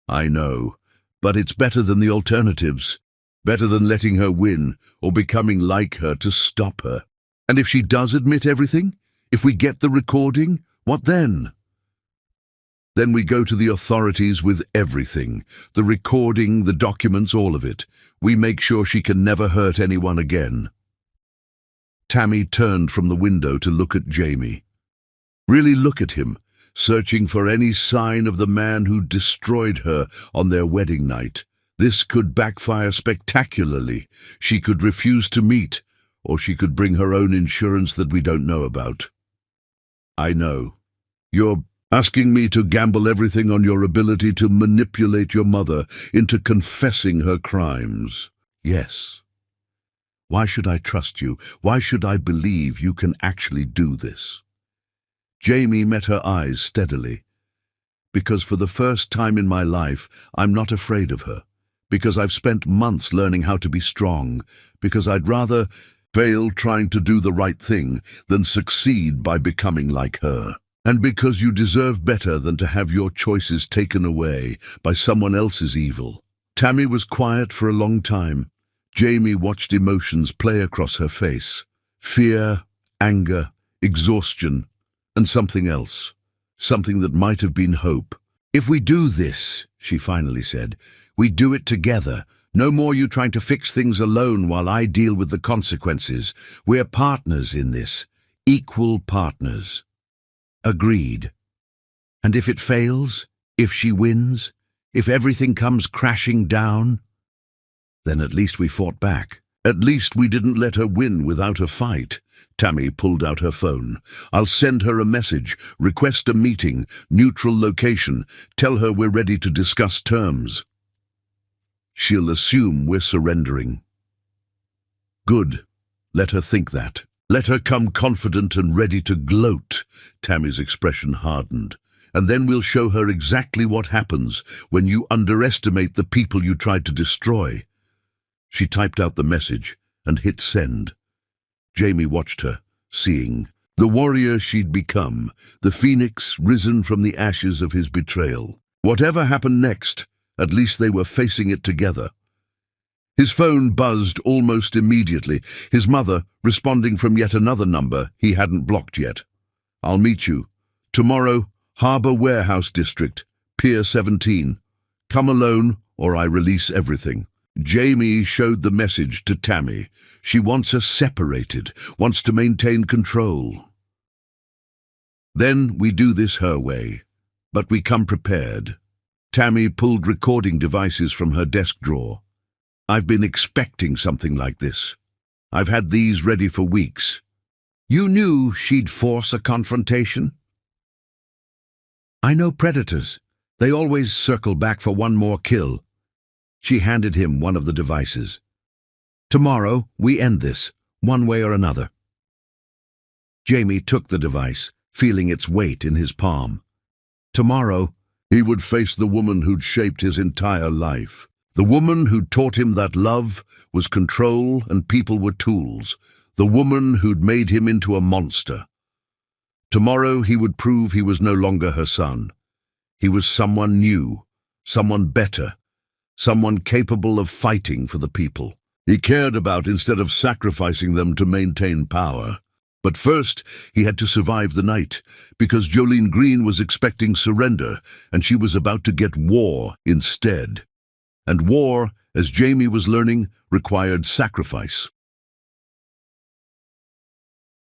I know, but it's better than the alternatives. Better than letting her win or becoming like her to stop her. And if she does admit everything, if we get the recording, what then? Then we go to the authorities with everything. The recording, the documents, all of it. We make sure she can never hurt anyone again. Tammy turned from the window to look at Jamie. Really look at him, searching for any sign of the man who destroyed her on their wedding night. This could backfire spectacularly. She could refuse to meet, or she could bring her own insurance that we don't know about. I know. You're asking me to gamble everything on your ability to manipulate your mother into confessing her crimes. Yes. Why should I trust you? Why should I believe you can actually do this? Jamie met her eyes steadily. Because for the first time in my life, I'm not afraid of her. Because I've spent months learning how to be strong. Because I'd rather fail trying to do the right thing than succeed by becoming like her. And because you deserve better than to have your choices taken away by someone else's evil. Tammy was quiet for a long time. Jamie watched emotions play across her face. Fear, anger, exhaustion, and something else. Something that might have been hope. If we do this, she finally said, we do it together. No more you trying to fix things alone while I deal with the consequences. We're partners in this. Equal partners. Agreed. And if it fails, if she wins, if everything comes crashing down, then at least we fought back. At least we didn't let her win without a fight. Tammy pulled out her phone. I'll send her a message, request a meeting, neutral location, tell her we're ready to discuss terms. She'll assume we're surrendering. Good. Let her think that. Let her come confident and ready to gloat. Tammy's expression hardened. And then we'll show her exactly what happens when you underestimate the people you tried to destroy. She typed out the message and hit send. Jamie watched her, seeing the warrior she'd become, the phoenix risen from the ashes of his betrayal. Whatever happened next, at least they were facing it together. His phone buzzed almost immediately, his mother responding from yet another number he hadn't blocked yet. I'll meet you. Tomorrow, Harbour Warehouse District, Pier 17. Come alone or I release everything. Jamie showed the message to Tammy. She wants us separated, wants to maintain control. Then we do this her way, but we come prepared. Tammy pulled recording devices from her desk drawer. I've been expecting something like this. I've had these ready for weeks. You knew she'd force a confrontation? I know predators. They always circle back for one more kill. She handed him one of the devices. Tomorrow, we end this, one way or another. Jamie took the device, feeling its weight in his palm. Tomorrow, he would face the woman who'd shaped his entire life. The woman who'd taught him that love was control and people were tools. The woman who'd made him into a monster. Tomorrow he would prove he was no longer her son. He was someone new, someone better, someone capable of fighting for the people he cared about instead of sacrificing them to maintain power. But first, he had to survive the night, because Jolene Green was expecting surrender, and she was about to get war instead. And war, as Jamie was learning, required sacrifice.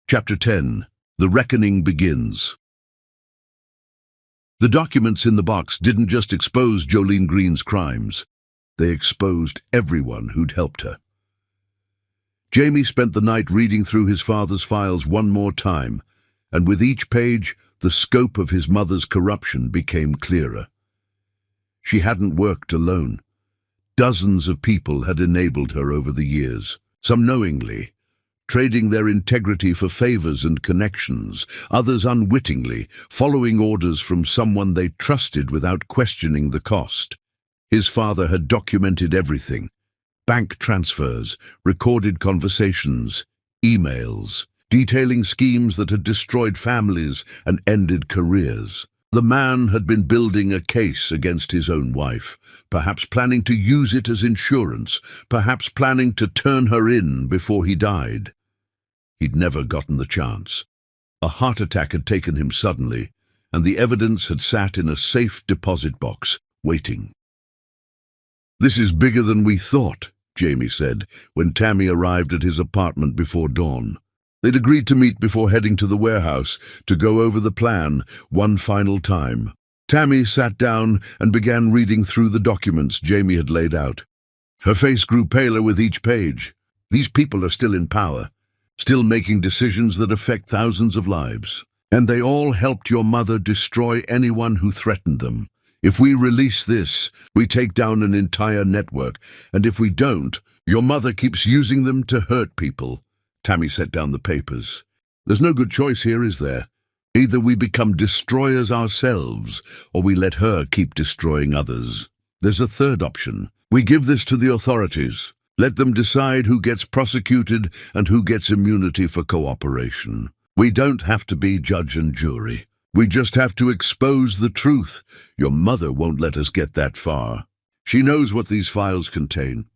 Chapter 10. The Reckoning Begins. The documents in the box didn't just expose Jolene Green's crimes. They exposed everyone who'd helped her. Jamie spent the night reading through his father's files one more time, and with each page, the scope of his mother's corruption became clearer. She hadn't worked alone. Dozens of people had enabled her over the years, some knowingly, trading their integrity for favors and connections, others unwittingly, following orders from someone they trusted without questioning the cost. His father had documented everything: bank transfers, recorded conversations, emails, detailing schemes that had destroyed families and ended careers. The man had been building a case against his own wife, perhaps planning to use it as insurance, perhaps planning to turn her in before he died. He'd never gotten the chance. A heart attack had taken him suddenly, and the evidence had sat in a safe deposit box, waiting. "This is bigger than we thought," Jamie said, when Tammy arrived at his apartment before dawn. They'd agreed to meet before heading to the warehouse to go over the plan one final time. Tammy sat down and began reading through the documents Jamie had laid out. Her face grew paler with each page. These people are still in power, still making decisions that affect thousands of lives. And they all helped your mother destroy anyone who threatened them. If we release this, we take down an entire network, and if we don't, your mother keeps using them to hurt people. Tammy set down the papers. There's no good choice here, is there? Either we become destroyers ourselves, or we let her keep destroying others. There's a third option. We give this to the authorities. Let them decide who gets prosecuted and who gets immunity for cooperation. We don't have to be judge and jury. We just have to expose the truth. Your mother won't let us get that far. She knows what these files contain.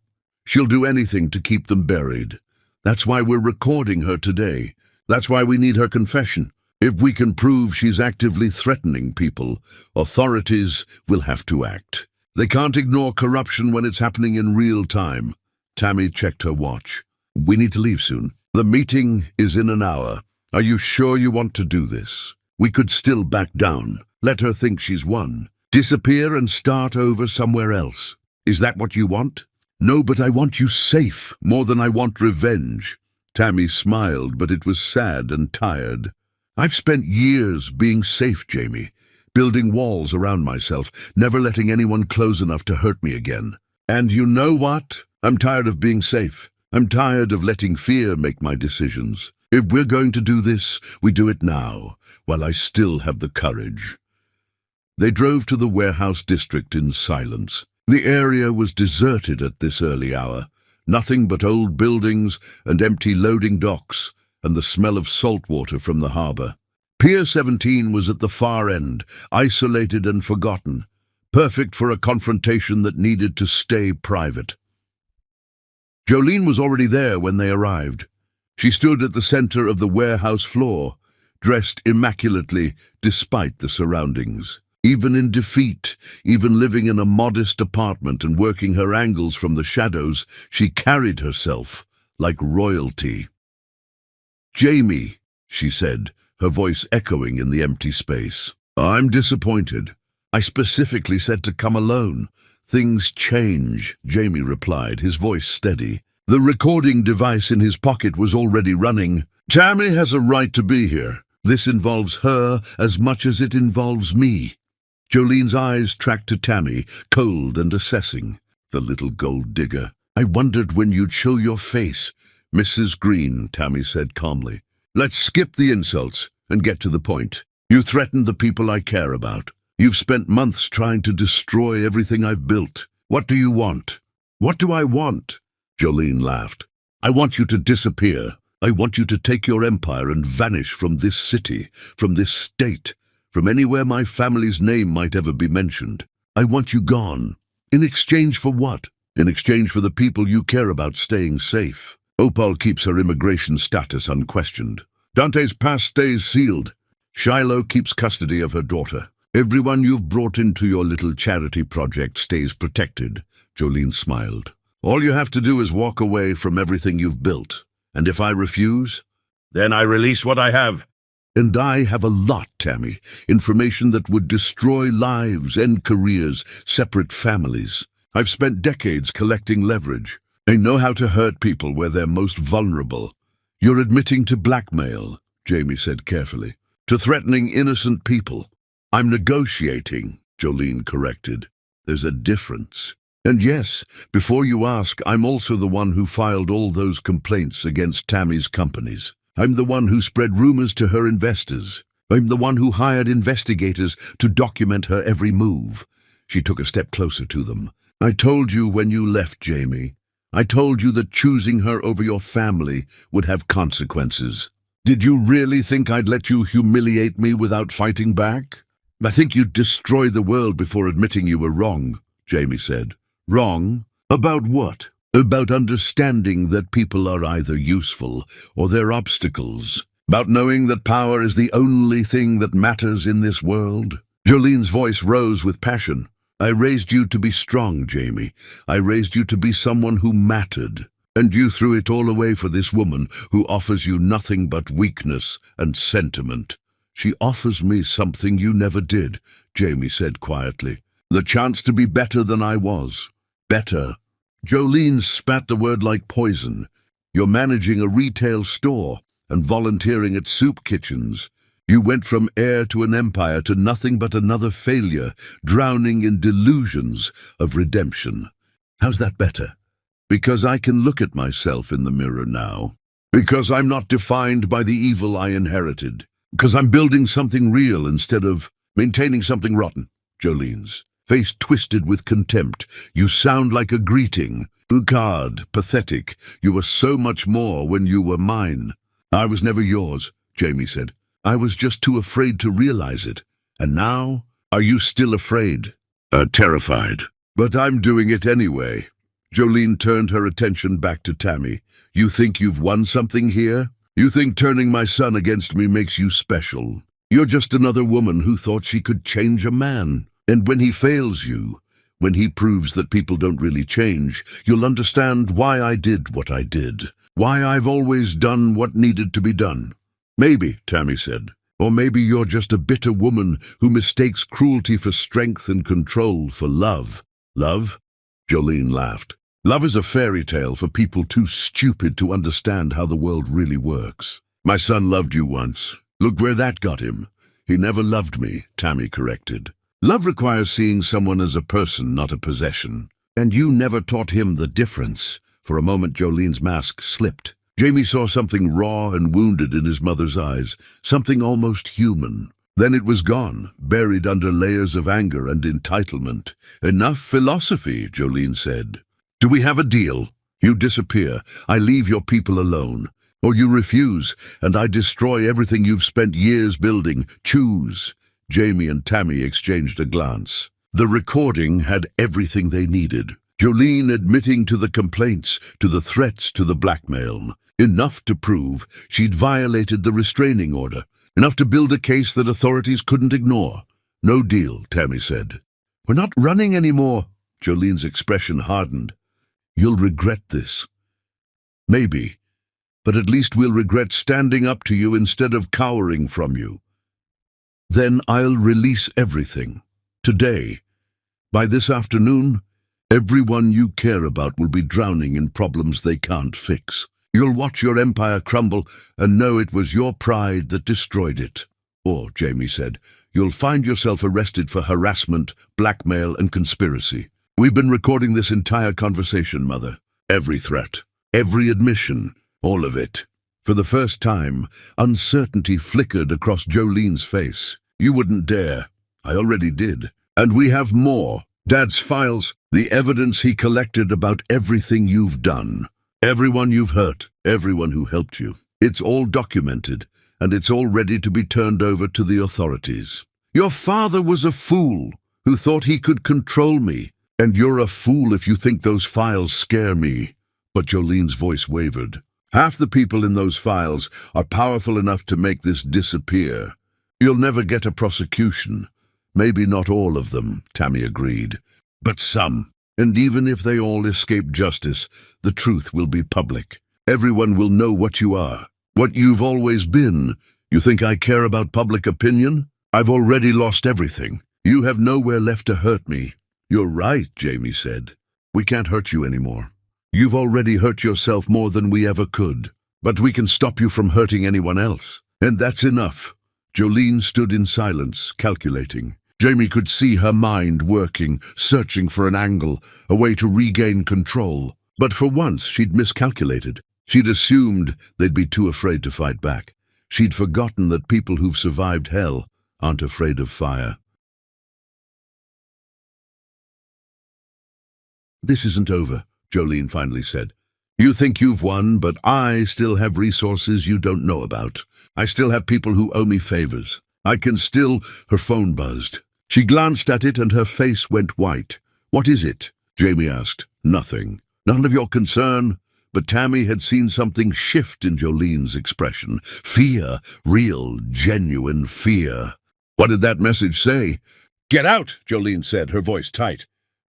She'll do anything to keep them buried. That's why we're recording her today. That's why we need her confession. If we can prove she's actively threatening people, authorities will have to act. They can't ignore corruption when it's happening in real time. Tammy checked her watch. We need to leave soon. The meeting is in an hour. Are you sure you want to do this? We could still back down. Let her think she's won. Disappear and start over somewhere else. Is that what you want? No, but I want you safe, more than I want revenge. Tammy smiled, but it was sad and tired. I've spent years being safe, Jamie, building walls around myself, never letting anyone close enough to hurt me again. And you know what? I'm tired of being safe. I'm tired of letting fear make my decisions. If we're going to do this, we do it now, while I still have the courage. They drove to the warehouse district in silence. The area was deserted at this early hour. Nothing but old buildings and empty loading docks, and the smell of salt water from the harbor. Pier 17 was at the far end, isolated and forgotten, perfect for a confrontation that needed to stay private. Jolene was already there when they arrived. She stood at the center of the warehouse floor, dressed immaculately despite the surroundings. Even in defeat, even living in a modest apartment and working her angles from the shadows, she carried herself like royalty. "Jamie," she said, her voice echoing in the empty space. "I'm disappointed. I specifically said to come alone." "Things change," Jamie replied, his voice steady. The recording device in his pocket was already running. "Tammy has a right to be here. This involves her as much as it involves me." Jolene's eyes tracked to Tammy, cold and assessing. "The little gold digger. I wondered when you'd show your face." "Mrs. Green," Tammy said calmly. "Let's skip the insults and get to the point. You threatened the people I care about. You've spent months trying to destroy everything I've built. What do you want?" "What do I want?" Jolene laughed. "I want you to disappear. I want you to take your empire and vanish from this city, from this state, from anywhere my family's name might ever be mentioned. I want you gone. In exchange for what? In exchange for the people you care about staying safe. Opal keeps her immigration status unquestioned. Dante's past stays sealed. Shiloh keeps custody of her daughter. Everyone you've brought into your little charity project stays protected." Jolene smiled. "All you have to do is walk away from everything you've built. And if I refuse, then I release what I have." "And I have a lot, Tammy. Information that would destroy lives, end careers, separate families. I've spent decades collecting leverage. I know how to hurt people where they're most vulnerable. You're admitting to blackmail, Jamie said carefully, to threatening innocent people. I'm negotiating, Jolene corrected. There's a difference. And yes, before you ask, I'm also the one who filed all those complaints against Tammy's companies. I'm the one who spread rumors to her investors. I'm the one who hired investigators to document her every move. She took a step closer to them. I told you when you left, Jamie. I told you that choosing her over your family would have consequences. Did you really think I'd let you humiliate me without fighting back? I think you'd destroy the world before admitting you were wrong, Jamie said. Wrong? About what? About understanding that people are either useful or they're obstacles. About knowing that power is the only thing that matters in this world. Jolene's voice rose with passion. I raised you to be strong, Jamie. I raised you to be someone who mattered. And you threw it all away for this woman who offers you nothing but weakness and sentiment. She offers me something you never did, Jamie said quietly. The chance to be better than I was. Better. Jolene spat the word like poison. You're managing a retail store and volunteering at soup kitchens. You went from heir to an empire to nothing but another failure, drowning in delusions of redemption. How's that better? Because I can look at myself in the mirror now. Because I'm not defined by the evil I inherited. Because I'm building something real instead of maintaining something rotten. Jolene's face twisted with contempt. You sound like a greeting. Bucard, pathetic. You were so much more when you were mine. I was never yours, Jamie said. I was just too afraid to realize it. And now, are you still afraid? Terrified. But I'm doing it anyway. Jolene turned her attention back to Tammy. You think you've won something here? You think turning my son against me makes you special? You're just another woman who thought she could change a man. And when he fails you, when he proves that people don't really change, you'll understand why I did what I did. Why I've always done what needed to be done. Maybe, Tammy said. Or maybe you're just a bitter woman who mistakes cruelty for strength and control for love. Love? Jolene laughed. Love is a fairy tale for people too stupid to understand how the world really works. My son loved you once. Look where that got him. He never loved me, Tammy corrected. Love requires seeing someone as a person, not a possession. And you never taught him the difference. For a moment, Jolene's mask slipped. Jamie saw something raw and wounded in his mother's eyes, something almost human. Then it was gone, buried under layers of anger and entitlement. Enough philosophy, Jolene said. Do we have a deal? You disappear, I leave your people alone. Or you refuse, and I destroy everything you've spent years building. Choose. Jamie and Tammy exchanged a glance. The recording had everything they needed. Jolene admitting to the complaints, to the threats, to the blackmail. Enough to prove she'd violated the restraining order. Enough to build a case that authorities couldn't ignore. No deal, Tammy said. We're not running anymore. Jolene's expression hardened. You'll regret this. Maybe. But at least we'll regret standing up to you instead of cowering from you. Then I'll release everything. Today. By this afternoon, everyone you care about will be drowning in problems they can't fix. You'll watch your empire crumble and know it was your pride that destroyed it. Or, Jamie said, you'll find yourself arrested for harassment, blackmail, and conspiracy. We've been recording this entire conversation, Mother. Every threat, every admission, all of it. For the first time, uncertainty flickered across Jolene's face. You wouldn't dare. I already did. And we have more. Dad's files, the evidence he collected about everything you've done. Everyone you've hurt, everyone who helped you. It's all documented, and it's all ready to be turned over to the authorities. Your father was a fool who thought he could control me, and you're a fool if you think those files scare me. But Jolene's voice wavered. Half the people in those files are powerful enough to make this disappear. You'll never get a prosecution. Maybe not all of them, Tammy agreed, but some. And even if they all escape justice, the truth will be public. Everyone will know what you are, what you've always been. You think I care about public opinion? I've already lost everything. You have nowhere left to hurt me. You're right, Jamie said. We can't hurt you anymore. You've already hurt yourself more than we ever could. But we can stop you from hurting anyone else. And that's enough." Jolene stood in silence, calculating. Jamie could see her mind working, searching for an angle, a way to regain control. But for once, she'd miscalculated. She'd assumed they'd be too afraid to fight back. She'd forgotten that people who've survived hell aren't afraid of fire. "This isn't over," Jolene finally said. "You think you've won, but I still have resources you don't know about. I still have people who owe me favors. I can still—" Her phone buzzed. She glanced at it and her face went white. "What is it?" Jamie asked. "Nothing. None of your concern." But Tammy had seen something shift in Jolene's expression. Fear. Real, genuine fear. "What did that message say?" "Get out," Jolene said, her voice tight.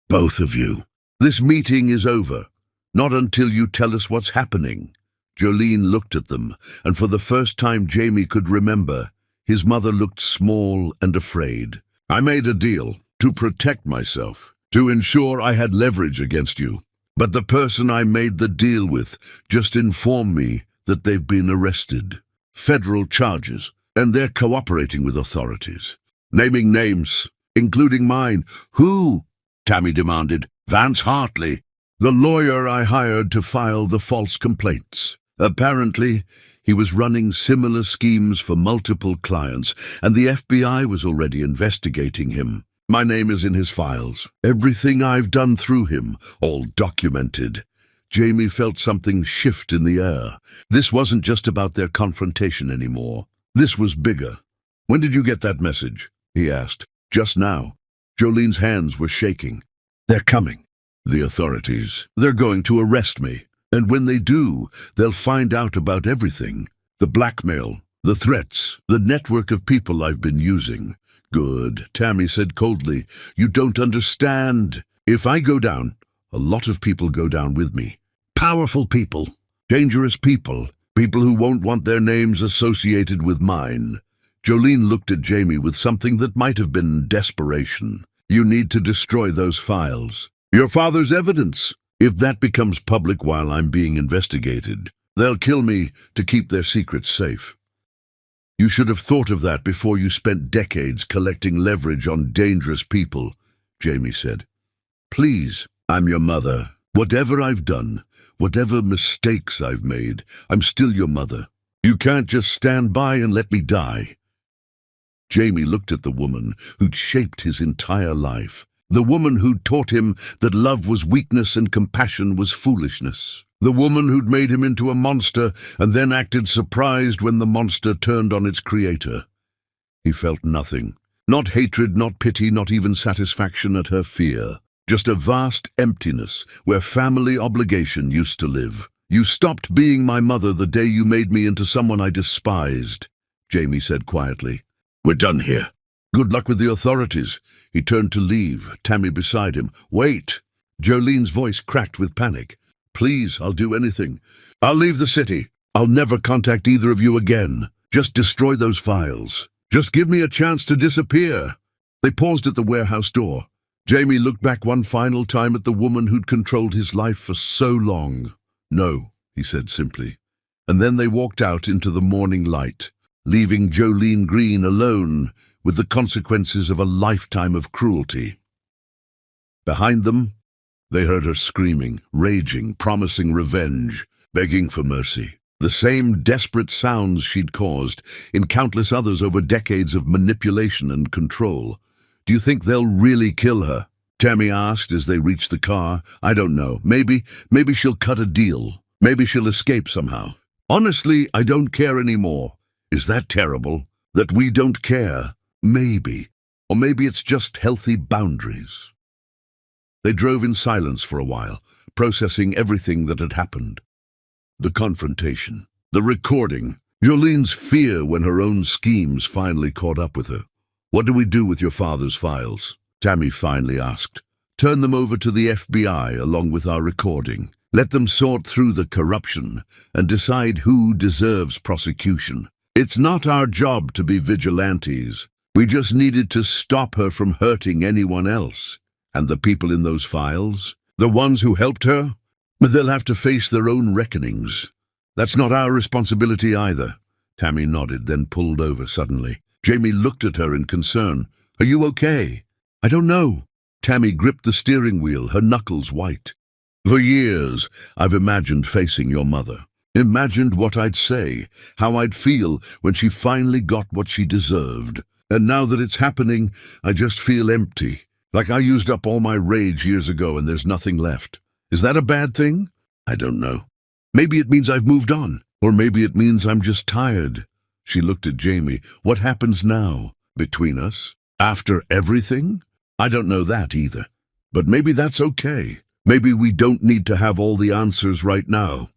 "Both of you. This meeting is over. Not until you tell us what's happening." Jolene looked at them, and for the first time Jamie could remember, his mother looked small and afraid. "I made a deal to protect myself, to ensure I had leverage against you. But the person I made the deal with just informed me that they've been arrested. Federal charges, and they're cooperating with authorities. Naming names, including mine." "Who?" Tammy demanded. "Vance Hartley, the lawyer I hired to file the false complaints. Apparently, he was running similar schemes for multiple clients, and the FBI was already investigating him. My name is in his files. Everything I've done through him, all documented." Jamie felt something shift in the air. This wasn't just about their confrontation anymore. This was bigger. "When did you get that message?" he asked. "Just now." Jolene's hands were shaking. "They're coming. The authorities. They're going to arrest me. And when they do, they'll find out about everything. The blackmail, the threats, the network of people I've been using." "Good," Tammy said coldly. "You don't understand. If I go down, a lot of people go down with me. Powerful people, dangerous people, people who won't want their names associated with mine." Jolene looked at Jamie with something that might have been desperation. "You need to destroy those files. Your father's evidence. If that becomes public while I'm being investigated, they'll kill me to keep their secrets safe. You should have thought of that before you spent decades collecting leverage on dangerous people," Jamie said. "Please, I'm your mother. Whatever I've done, whatever mistakes I've made, I'm still your mother. You can't just stand by and let me die." Jamie looked at the woman who'd shaped his entire life. The woman who'd taught him that love was weakness and compassion was foolishness. The woman who'd made him into a monster and then acted surprised when the monster turned on its creator. He felt nothing. Not hatred, not pity, not even satisfaction at her fear. Just a vast emptiness where family obligation used to live. "You stopped being my mother the day you made me into someone I despised," Jamie said quietly. "We're done here. Good luck with the authorities." He turned to leave, Tammy beside him. "Wait!" Jolene's voice cracked with panic. "Please, I'll do anything. I'll leave the city. I'll never contact either of you again. Just destroy those files. Just give me a chance to disappear." They paused at the warehouse door. Jamie looked back one final time at the woman who'd controlled his life for so long. "No," he said simply. And then they walked out into the morning light, leaving Jolene Green alone with the consequences of a lifetime of cruelty. Behind them, they heard her screaming, raging, promising revenge, begging for mercy. The same desperate sounds she'd caused in countless others over decades of manipulation and control. "Do you think they'll really kill her?" Tammy asked as they reached the car. "I don't know. Maybe she'll cut a deal. Maybe she'll escape somehow. Honestly, I don't care anymore." "Is that terrible? That we don't care?" "Maybe. Or maybe it's just healthy boundaries." They drove in silence for a while, processing everything that had happened. The confrontation, the recording, Jolene's fear when her own schemes finally caught up with her. "What do we do with your father's files?" Tammy finally asked. "Turn them over to the FBI along with our recording. Let them sort through the corruption and decide who deserves prosecution. It's not our job to be vigilantes. We just needed to stop her from hurting anyone else. And the people in those files? The ones who helped her? They'll have to face their own reckonings. That's not our responsibility either. Tammy nodded, then pulled over suddenly. Jamie looked at her in concern. Are you okay? I don't know. Tammy gripped the steering wheel, her knuckles white. For years, I've imagined facing your mother. Imagined what I'd say, how I'd feel when she finally got what she deserved. And now that it's happening, I just feel empty. Like I used up all my rage years ago and there's nothing left. Is that a bad thing? I don't know. Maybe it means I've moved on. Or maybe it means I'm just tired. She looked at Jamie. What happens now? Between us? After everything? I don't know that either. But maybe that's okay. Maybe we don't need to have all the answers right now.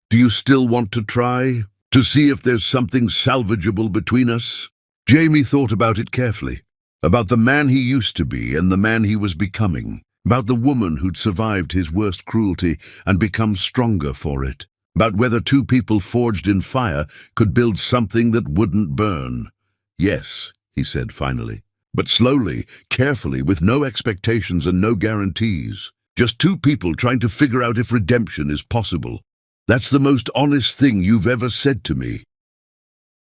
Do you still want to try? To see if there's something salvageable between us? Jamie thought about it carefully. About the man he used to be and the man he was becoming. About the woman who'd survived his worst cruelty and become stronger for it. About whether two people forged in fire could build something that wouldn't burn. Yes, he said finally. But slowly, carefully, with no expectations and no guarantees. Just two people trying to figure out if redemption is possible. That's the most honest thing you've ever said to me.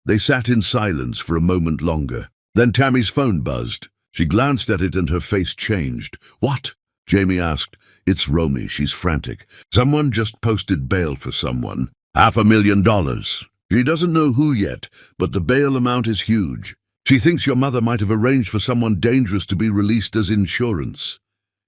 They sat in silence for a moment longer. Then Tammy's phone buzzed. She glanced at it and her face changed. What? Jamie asked. It's Romy, she's frantic. Someone just posted bail for someone. $500,000. She doesn't know who yet, but the bail amount is huge. She thinks your mother might have arranged for someone dangerous to be released as insurance.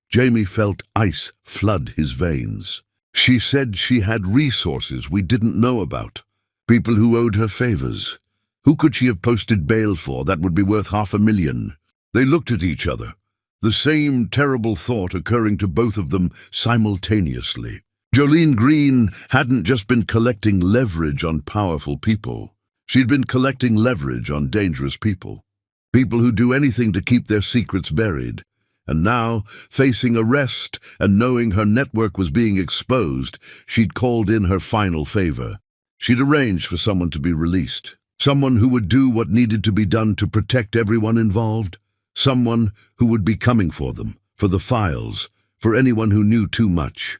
Jamie felt ice flood his veins. She said she had resources we didn't know about. People who owed her favors. Who could she have posted bail for that would be worth $500,000? They looked at each other, the same terrible thought occurring to both of them simultaneously. Jolene Green hadn't just been collecting leverage on powerful people. She'd been collecting leverage on dangerous people. People who do anything to keep their secrets buried. And now, facing arrest and knowing her network was being exposed, she'd called in her final favor. She'd arranged for someone to be released. Someone who would do what needed to be done to protect everyone involved. Someone who would be coming for them, for the files, for anyone who knew too much.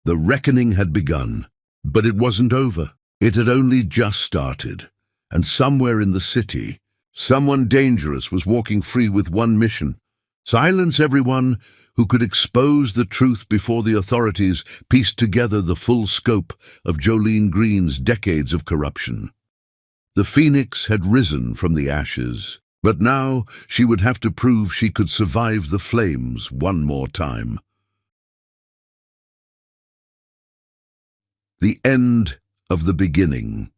The reckoning had begun, but it wasn't over. It had only just started. And somewhere in the city, someone dangerous was walking free with one mission. Silence everyone who could expose the truth before the authorities pieced together the full scope of Jolene Green's decades of corruption. The phoenix had risen from the ashes, but now she would have to prove she could survive the flames one more time. The end of the beginning.